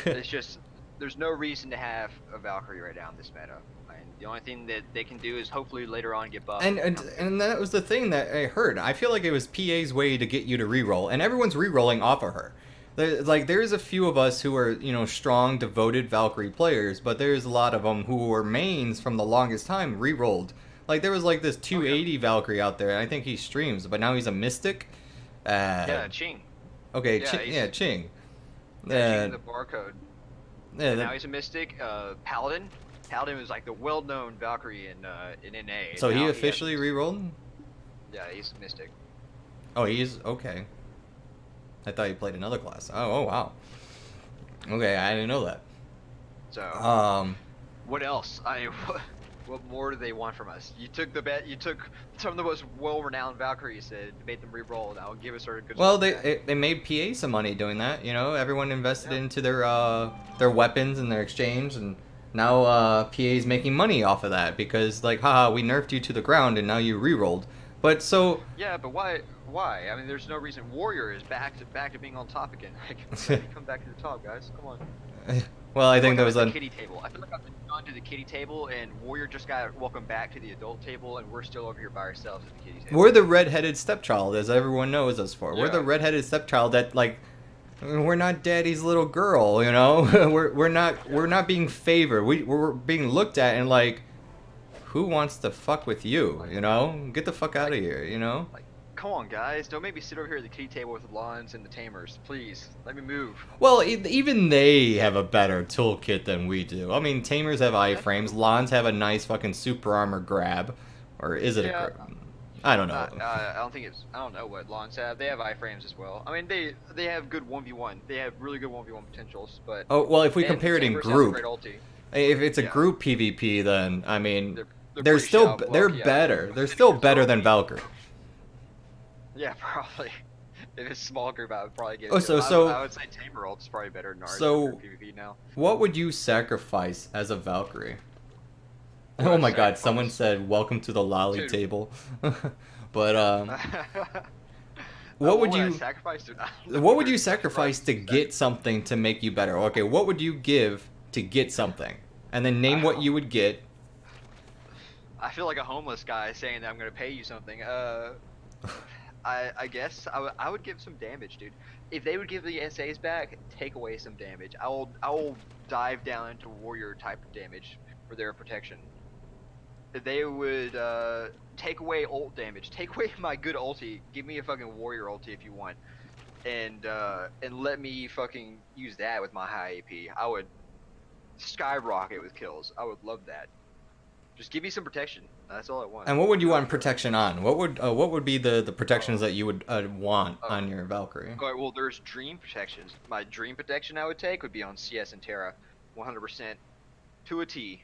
It's just there's no reason to have a Valkyrie right now in this meta. And the only thing that they can do is hopefully later on get buffed. And that was the thing that I heard. I feel like it was PA's way to get you to reroll, and everyone's rerolling off of her. There's a few of us who are strong, devoted Valkyrie players, but there's a lot of them who were mains from the longest time rerolled. Like there was like this 280 Valkyrie out there, and I think he streams, but now he's a mystic. Yeah, Ching. Okay, Yeah, Ching. Yeah, Ching the barcode. Yeah, And now he's a mystic. Paladin. Paladin was like the well-known Valkyrie in NA. so Now he officially rerolled? Yeah, he's a mystic. Oh, he's okay. I thought he played another class. Oh wow. Okay, I didn't know that. So. What else? What more do they want from us? You took some of the most well-renowned Valkyries and made them re-roll. Now give us our good. Well, stuff back. they made PA some money doing that. Everyone invested into their weapons and their exchange, and now PA's making money off of that because like, haha, we nerfed you to the ground and now you re-rolled. But so Yeah, but why? Why? I mean, there's no reason. Warrior is back to being on top again. Like, let me come back to the top, guys. Come on. well, I think Welcome there was to the a kiddie table. I feel like I've been gone to the kiddie table, and Warrior just got welcome back to the adult table, and we're still over here by ourselves at the kiddie table. we're the redheaded stepchild, as everyone knows us for. We're Yeah. the redheaded stepchild that like. We're not daddy's little girl, we're not being favored. We're being looked at and like, who wants to fuck with you? Get the fuck out of here. Like, come on, guys! Don't make me sit over here at the kiddie table with the lawns and the tamers. Please, let me move. Well, even they have a better toolkit than we do. I mean, tamers have iframes. Lons have a nice fucking super armor grab, or is it Yeah. a grab? I don't know. I don't think it's. I don't know what lawns have. They have iframes as well. I mean, they have good 1v1. They have really good 1v1 potentials. But Oh well, if we and compare it in tamers have a group, great ulti. if it's a Yeah. group PvP, then I mean, They're they're pretty still shallow. they're Yeah. better. They're still better than Valkyrie. Yeah, probably. If it's a small group, I would probably get. Oh, it. so- I would say tamer ult's probably better than ours So- for PvP now. What would you sacrifice as a Valkyrie? What Oh my god, sacrifice? someone said welcome to the lolly Dude. table. But What would I you sacrifice to? what would you sacrifice to get something to make you better? Okay, what would you give to get something? And then name what you would get. I feel like a homeless guy saying that I'm gonna pay you something. I guess I would give some damage, dude. If they would give the SAs back, take away some damage. I will dive down into warrior type of damage for their protection. If they would take away ult damage, take away my good ulti, give me a fucking warrior ulti if you want, and let me fucking use that with my high AP. I would skyrocket with kills. I would love that. Just give me some protection. That's all I want. And what would you want protection on? What would be the protections that you would want Oh. on your Valkyrie? Alright, well, there's dream protections. My dream protection I would take would be on CS and Terra, 100% to a T.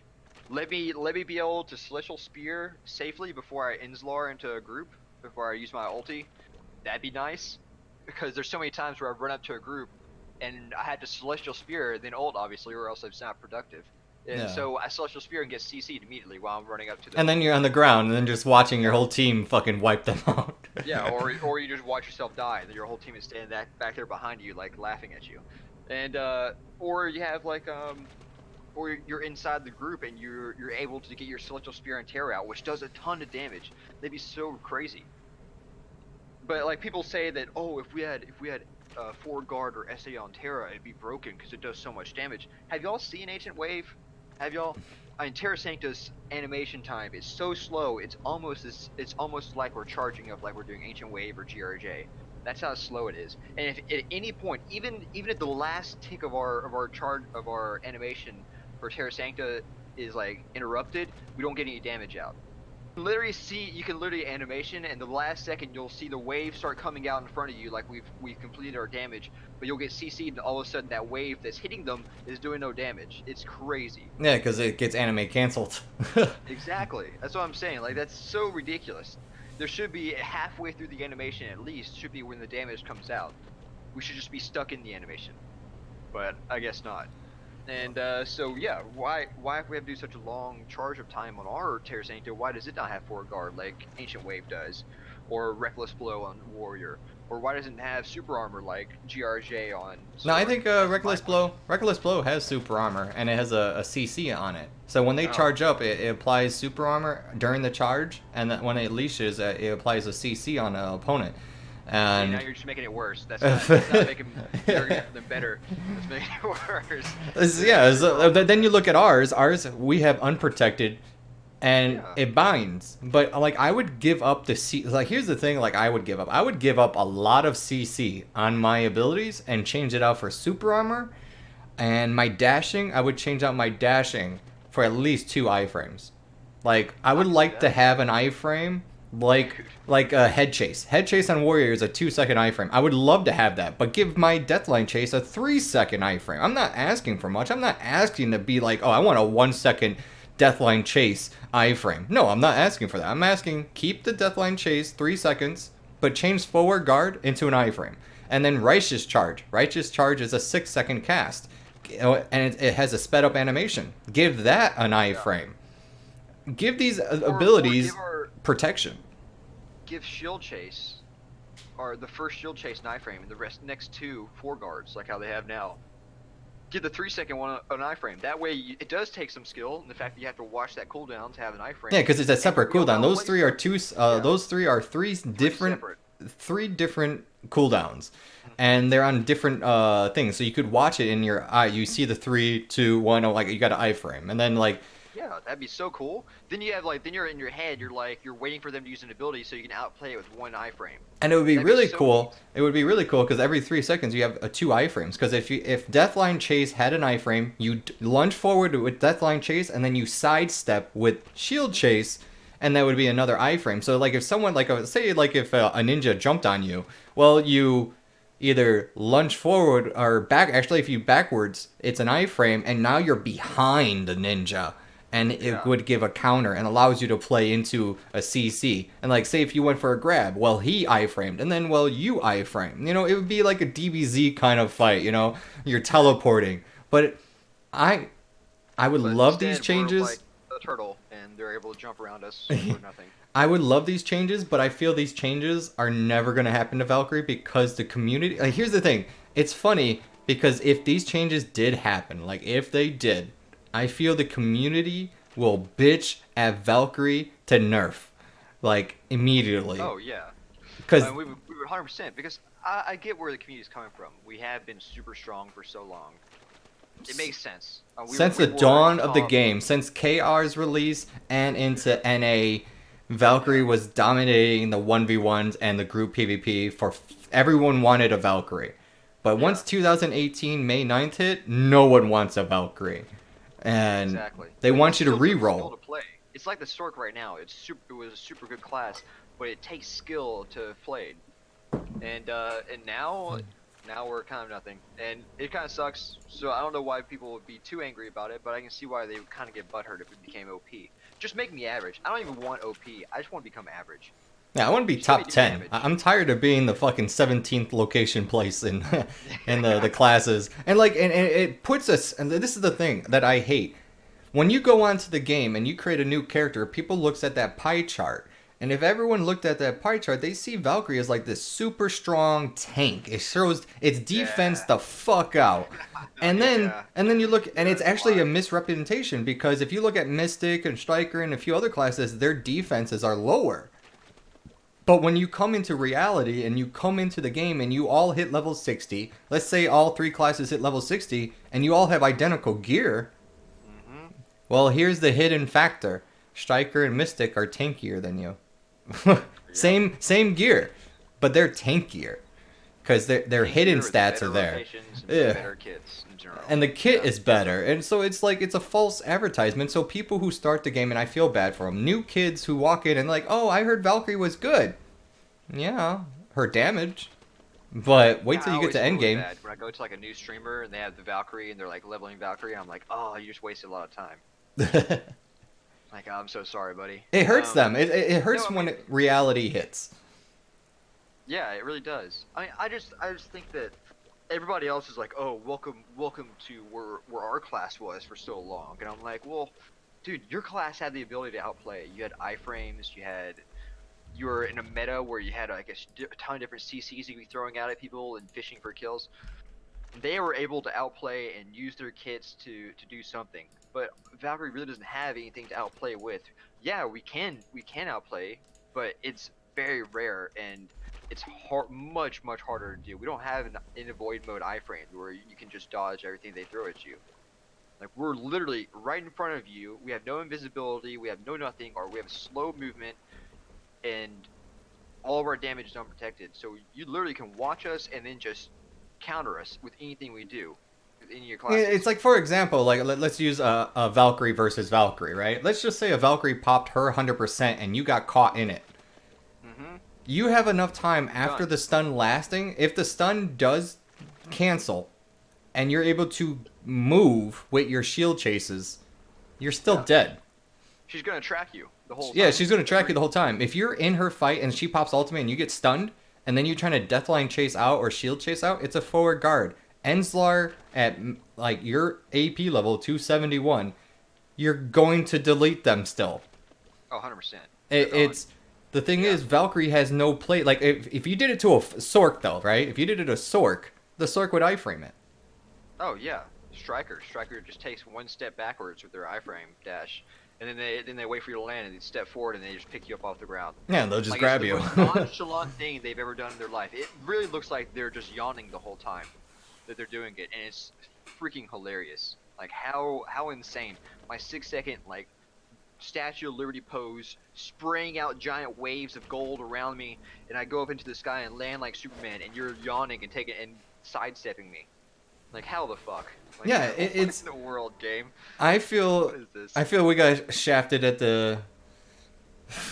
Let me be able to Celestial Spear safely before I Inzlar into a group, before I use my ulti. That'd be nice, because there's so many times where I've run up to a group and I had to Celestial Spear, then ult obviously, or else it's not productive. And Yeah. so I Celestial Spear and get CC'd immediately while I'm running up to the. And then you're on the ground and then just watching your whole team fucking wipe them out. Yeah, or you just watch yourself die, and then your whole team is standing back there behind you, like laughing at you, and or you have like or you're inside the group and you're able to get your Celestial Spear and Terror out, which does a ton of damage. They'd be so crazy. But like people say that, oh, if we had 4 guard or SA on Terra, it'd be broken because it does so much damage. Have y'all seen Ancient Wave? Have y'all? I mean, Terra Sancta's animation time is so slow. It's almost like we're charging up like we're doing Ancient Wave or GRJ. That's how slow it is. And if at any point, even at the last tick of our animation for Terra Sancta is like interrupted, we don't get any damage out. Literally see, you can literally animation, and the last second you'll see the wave start coming out in front of you, like we've completed our damage, but you'll get CC'd, and all of a sudden that wave that's hitting them is doing no damage. It's crazy. Yeah, because it gets anime canceled. Exactly. That's what I'm saying. Like, that's so ridiculous. There should be halfway through the animation at least should be when the damage comes out. We should just be stuck in the animation. But I guess not. And so yeah, why if we have to do such a long charge of time on our Terra Sancta, why does it not have 4 guard like Ancient Wave does, or Reckless Blow on Warrior, or why doesn't it have super armor like GRJ on No, I Sword? think That's my Reckless Blow has super armor, and it has a CC on it. So when they question. charge up, it applies super armor during the charge, and then when it leashes, it applies a CC on an opponent. See, now And you're just making it worse. That's not making them better. That's making it worse. yeah, then you look at ours. Ours, we have unprotected, and Yeah. it binds. But like, I would give up the C. Like, here's the thing. Like, I would give up a lot of CC on my abilities and change it out for super armor. And my dashing, I would change out my dashing for at least 2 iframes. Like, I would can see like to that. have an iframe like a head chase. Head chase on Warrior is a 2-second iframe. I would love to have that, but give my Deathline chase a 3-second iframe. I'm not asking for much. I'm not asking to be like, oh, I want a 1-second Deathline chase iframe. No, I'm not asking for that. I'm asking keep the Deathline chase 3 seconds, but change forward guard into an iframe. And then Righteous Charge. Righteous Charge is a 6-second cast. And it has a sped up animation. Give that an iframe. Give these Or abilities protection. give Shield Chase, or the first Shield Chase an iframe, and the next 2 4 guards, like how they have now. Give the 3-second one an iframe. That way, it does take some skill, and the fact that you have to watch that cooldown to have an iframe. Yeah, because it's a separate And you'll cooldown. know Those what three you're- are two. Yeah. Those three are three different, separate. 3 different cooldowns, and they're on different things. So you could watch it in your eye. You see the 3, 2, 1. Oh, like you got an iframe, and then like Yeah, that'd be so cool. Then you have then you're in your head, you're waiting for them to use an ability so you can outplay it with 1 iframe. And it would be That'd be really so cool. neat. It would be really cool because every 3 seconds you have 2 iframes. Because if Deathline Chase had an iframe, you lunge forward with Deathline Chase, and then you sidestep with Shield Chase, and that would be another iframe. So like if someone say like if a ninja jumped on you, well you either lunge forward or back. Actually, if you backwards, it's an iframe, and now you're behind the ninja. And it Yeah. would give a counter and allows you to play into a CC. And like, say if you went for a grab, well, he iframed, and then, well, you iframed. You know, it would be like a DBZ kind of fight, you know? You're teleporting. But I would But love these instead, we're changes. like a turtle, and they're able to jump around us for nothing. I would love these changes, but I feel these changes are never going to happen to Valkyrie because the community... Like, here's the thing. It's funny because if these changes did happen, like if they did, I feel the community will bitch at Valkyrie to nerf, like immediately. Oh yeah, Because we would 100%, because I get where the community is coming from. We have been super strong for so long. It makes sense. since We the were dawn of the top- game, since KR's release and into NA, Valkyrie was dominating the 1v1s and the group PvP for everyone wanted a Valkyrie. But once 2018 May 9th hit, no one wants a Valkyrie. And Exactly. they But want you to still took skill re-roll. to play. It's like the Stork right now. It was a super good class, but it takes skill to have played. And now we're kind of nothing, and it kind of sucks. So I don't know why people would be too angry about it, but I can see why they would kind of get butthurt if it became OP. Just make me average. I don't even want OP. I just want to become average. Yeah, I want to be Just let me top do 10. damage. I'm tired of being the fucking 17th location place in in the classes. And like and it puts us, and this is the thing that I hate. When you go onto the game and you create a new character, people looks at that pie chart. And if everyone looked at that pie chart, they see Valkyrie as like this super strong tank. It shows its defense Yeah. the fuck out. And then Yeah. and then you look, and it's That's actually a why. misrepresentation because if you look at Mystic and Striker and a few other classes, their defenses are lower. But when you come into reality and you come into the game and you all hit level 60, let's say all 3 classes hit level 60 and you all have identical gear, well, here's the hidden factor. Striker and Mystic are tankier than you. Same gear, but they're tankier. because their hidden Tankier with stats are better there. rotations and Yeah. better kits in general. And the kit Yeah. is better, and so it's like it's a false advertisement. So people who start the game, and I feel bad for them, new kids who walk in and like, oh, I heard Valkyrie was good. Yeah, her damage, but wait Yeah, till I you get always to feel really endgame. bad when I go to like a new streamer and they have the Valkyrie and they're like leveling Valkyrie. I'm like, oh, you just wasted a lot of time. It Like, I'm so sorry, buddy. hurts them. It No, hurts I when mean, reality hits. yeah, it really does. I mean, I just think that everybody else is like, oh, welcome to where our class was for so long, and I'm like, well, dude, your class had the ability to outplay. You had iframes, you were in a meta where you had like a ton of different CCs you could be throwing out at people and fishing for kills. They were able to outplay and use their kits to do something. But Valkyrie really doesn't have anything to outplay with. Yeah, we can outplay, but it's very rare and it's much harder to do. We don't have an in avoid mode iframe where you can just dodge everything they throw at you. Like we're literally right in front of you. We have no invisibility, we have no nothing, or we have slow movement, and all of our damage is unprotected. So you literally can watch us and then just counter us with anything we do with any of your Yeah, it's classes. like, for example, like let's use a Valkyrie versus Valkyrie, right? Let's just say a Valkyrie popped her 100% and you got caught in it. Mm-hmm. You have enough time You're after done. the stun lasting. If the stun does cancel and you're able to move with your shield chases, you're still Yeah. dead. She's gonna track you the whole Yeah, time. she's gonna track you Every the whole time. If you're in her fight and she pops ultimate and you get stunned, and then you're trying to deathline chase out or shield chase out, it's a forward guard. Enslar at like your AP level 271, you're going to delete them still. oh, 100%. They're It, gone. it's the thing Yeah. is Valkyrie has no play. Like if you did it to a Sork though, right? If you did it to Sork, the Sork would iframe it. Oh yeah. Striker just takes one step backwards with their iframe dash, and then they wait for you to land and they step forward and they just pick you up off the ground. Yeah, they'll just Like it's grab the you. most nonchalant thing they've ever done in their life. It really looks like they're just yawning the whole time that they're doing it, and it's freaking hilarious. Like how insane. My 6 second like Statue of Liberty pose, spraying out giant waves of gold around me, and I go up into the sky and land like Superman, and you're yawning and taking and sidestepping me. Like how the fuck? Like, Yeah, what it's. in the world, game? I What feel. is this? I feel we got shafted at the.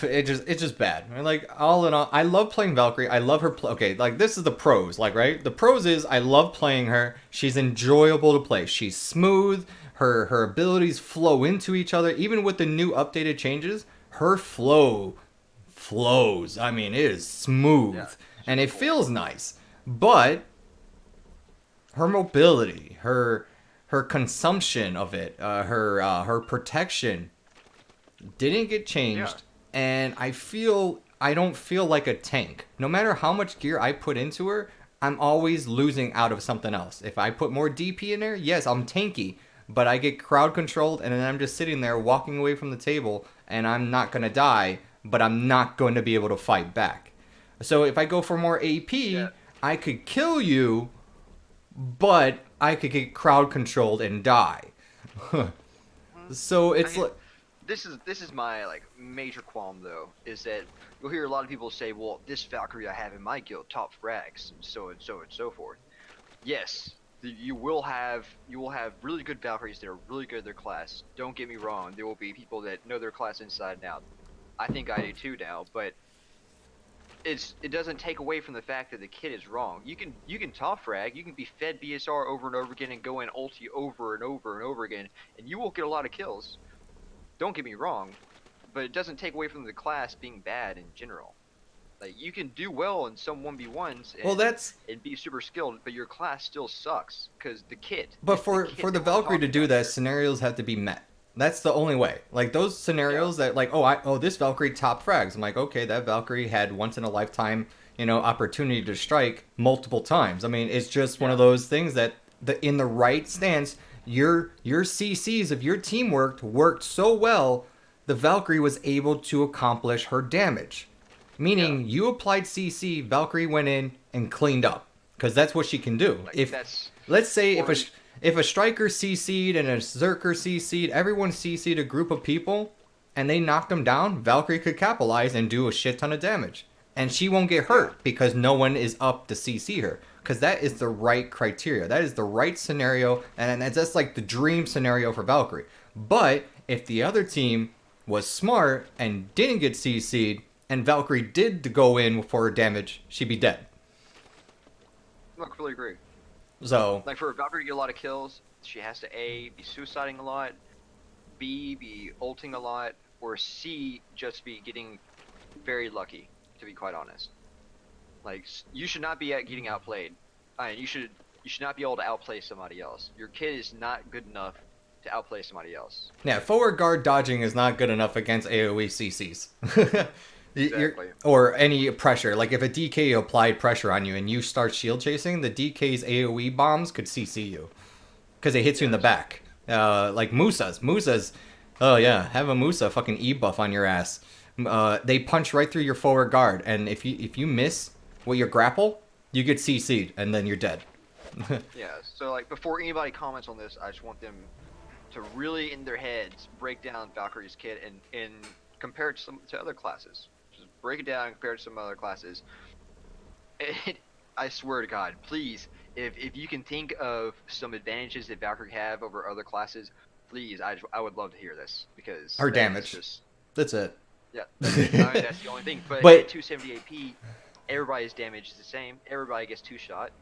It's just bad. Like all in all, I love playing Valkyrie. I love her. Okay, like this is the pros. Like right, the pros is I love playing her. She's enjoyable to play. She's smooth. Her abilities flow into each other. Even with the new updated changes, her flow flows. I mean, it is smooth Yeah, and super it cool. feels nice. But her mobility, her consumption of it, her protection didn't get changed, and I don't feel like a tank. No matter how much gear I put into her, I'm always losing out of something else. If I put more DP in there, yes, I'm tanky, but I get crowd controlled, and then I'm just sitting there walking away from the table, and I'm not gonna die, but I'm not going to be able to fight back. So if I go for more AP, Yeah. I could kill you, but I could get crowd controlled and die. So I it's mean, like. this is my like major qualm though, is that you'll hear a lot of people say, well, this Valkyrie I have in my guild top frags, and so and so and so forth. Yes, you will have really good Valkyries that are really good at their class. Don't get me wrong, there will be people that know their class inside and out. I think I do too now, but it doesn't take away from the fact that the kid is wrong. You can top frag, you can be fed BSR over and over again and go in ulti over and over and over again, and you will get a lot of kills. Don't get me wrong, but it doesn't take away from the class being bad in general. Like you can do well in some 1v1s Well, that's. and be super skilled, but your class still sucks because the kit. But It's for kit the that we're Valkyrie to talking do about that, here. scenarios have to be met. That's the only way. Like those scenarios that like, this Valkyrie top frags. I'm like, okay, that Valkyrie had once in a lifetime, opportunity to strike multiple times. I mean, it's just one of Yeah. those things that in the right stance, your CCs of your team worked so well, the Valkyrie was able to accomplish her damage. Meaning you applied CC, Valkyrie went in and cleaned up because that's what she can do. Like If that's let's say or if a striker CC'd and a Zerker CC'd, everyone CC'd a group of people and they knocked them down, Valkyrie could capitalize and do a shit ton of damage. and she won't get hurt because no one is up to CC her. Because that is the right criteria. That is the right scenario, and that's like the dream scenario for Valkyrie. But if the other team was smart and didn't get CC'd, and Valkyrie did go in for her damage, she'd be dead. I completely agree. So, Like for Valkyrie to get a lot of kills, she has to A, be suiciding a lot, B, be ulting a lot, or C, just be getting very lucky, to be quite honest. Like, you should not be getting outplayed. You should not be able to outplay somebody else. Your kid is not good enough to outplay somebody else. yeah, forward guard dodging is not good enough against AoE CCs. Exactly. Or any pressure. Like if a DK applied pressure on you and you start shield chasing, the DK's AoE bombs could CC you. Because it hits you in the back. Like Musa's, oh yeah, have a Musa fucking E buff on your ass. They punch right through your forward guard, and if you miss with your grapple, you get CC'd, and then you're dead. Yeah, so like before anybody comments on this, I just want them to really in their heads break down Valkyrie's kit and compare it to other classes. Just break it down and compare it to some other classes. I swear to God, please, if you can think of some advantages that Valkyrie have over other classes, please, I would love to hear this because Her damage. That's it. Yeah, I mean, that's the only thing. But at 270 AP, everybody's damage is the same. Everybody gets 2-shot.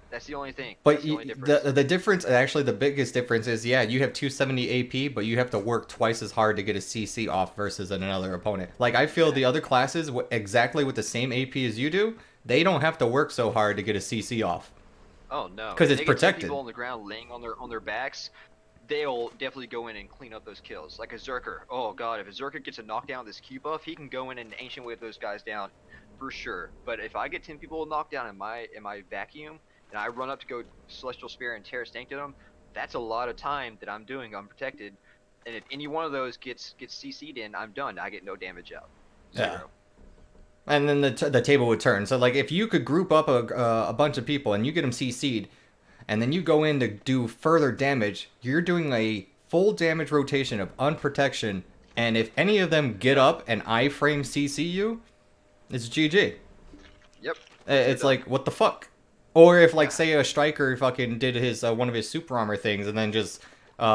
That's the only thing. But the difference, actually, the biggest difference is, yeah, you have 270 AP, but you have to work twice as hard to get a CC off versus another opponent. Like, I feel the other classes, exactly with the same AP as you do, they don't have to work so hard to get a CC off. Oh, no. Because it's protected. People on the ground laying on their backs, they'll definitely go in and clean up those kills. Like a Zerker. Oh, God, if a Zerker gets a knockdown with this Q buff, he can go in and ancient wave those guys down for sure. But if I get 10 people knocked down in my vacuum, and I run up to go Celestial Spear and Terra Sanctum them, that's a lot of time that I'm doing unprotected. And if any one of those gets CC'd in, I'm done. I get no damage out. Zero. Yeah. And then the table would turn. So, like, if you could group up a bunch of people and you get them CC'd, and then you go in to do further damage, you're doing a full damage rotation of unprotection. And if any of them get up and iframe CC you, it's GG. Yep. It's like, what the fuck? Or if, like, say a striker fucking did his one of his super armor things and then just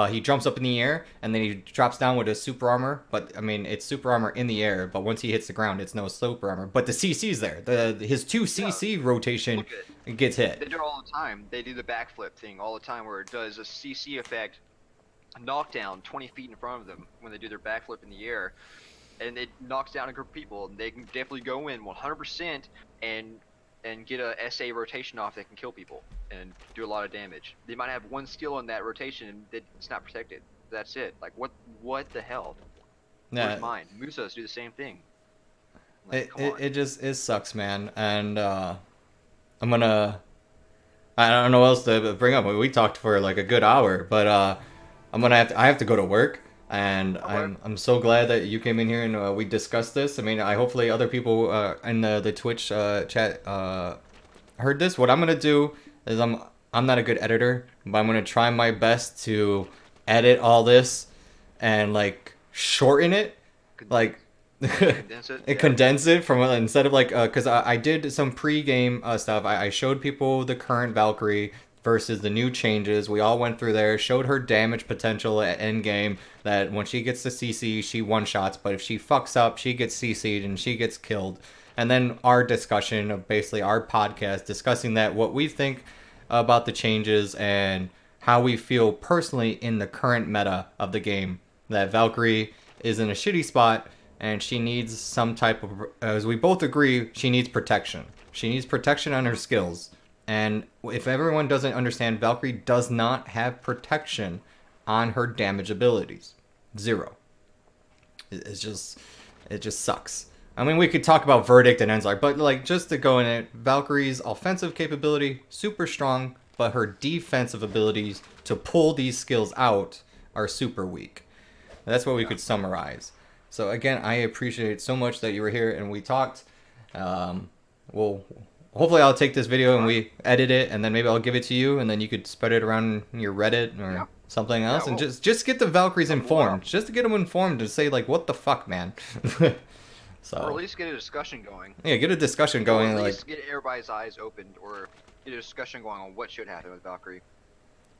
he jumps up in the air and then he drops down with his super armor. But, I mean, it's super armor in the air, but once he hits the ground, it's no super armor. But the CC's there. His 2 CC rotation gets hit. They do it all the time. They do the backflip thing all the time where it does a CC effect, a knockdown 20 feet in front of them when they do their backflip in the air. And it knocks down a group of people. And they can definitely go in 100% and get a SA rotation off that can kill people and do a lot of damage. They might have one skill in that rotation that it's not protected. That's it. Like what the hell? Where's mine? Musas do the same thing. Like, it sucks, man. And I don't know what else to bring up. We talked for like a good hour, but I have to go to work. And I'm so glad that you came in here and we discussed this. I mean, hopefully other people in the Twitch chat heard this. What I'm gonna do is I'm not a good editor, but I'm gonna try my best to edit all this and like shorten it, like condense it from instead of like because I did some pre-game stuff. I showed people the current Valkyrie versus the new changes. We all went through there, showed her damage potential at end game, that when she gets to CC, she one-shots, but if she fucks up, she gets CC'd and she gets killed. And then our discussion of basically our podcast discussing that, what we think about the changes and how we feel personally in the current meta of the game. That Valkyrie is in a shitty spot and she needs some type of, as we both agree, she needs protection. She needs protection on her skills. And if everyone doesn't understand, Valkyrie does not have protection on her damage abilities. 0. It just sucks. I mean, we could talk about Verdict and Enzlar, but like just to go in it, Valkyrie's offensive capability, super strong, but her defensive abilities to pull these skills out are super weak. That's what we could summarize. So again, I appreciate so much that you were here and we talked. Hopefully I'll take this video and we edit it, and then maybe I'll give it to you, and then you could spread it around your Reddit or something else, and just get the Valkyries informed, just to get them informed and say like, what the fuck, man. So Or at least get a discussion going. yeah, get a discussion Or going. at Like, least get everybody's eyes opened, or get a discussion going on what should happen with Valkyrie.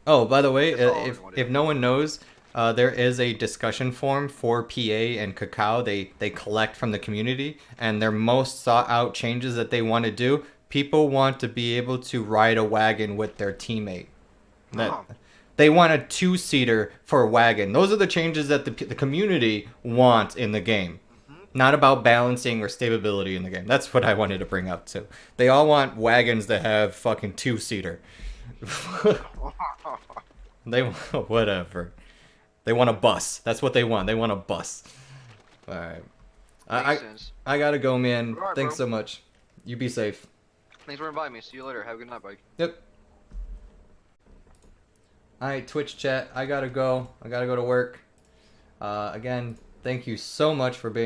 oh, by the way, That's all I want to if do. no one knows, there is a discussion forum for PA and Cacao. They collect from the community, and their most sought out changes that they want to do. People want to be able to ride a wagon with their teammate. That Oh. they want a two-seater for a wagon. Those are the changes that the community want in the game. Not about balancing or stability in the game. That's what I wanted to bring up too. They all want wagons that have fucking two-seater. They whatever. They want a bus. That's what they want. They want a bus. All right. Makes sense. I gotta go, man. All right, Thanks bro. so much. You be safe. Thanks for inviting me. See you later. Have a good night, buddy. Yep. All right, Twitch chat. I gotta go. I gotta go to work. Again, thank you so much for being.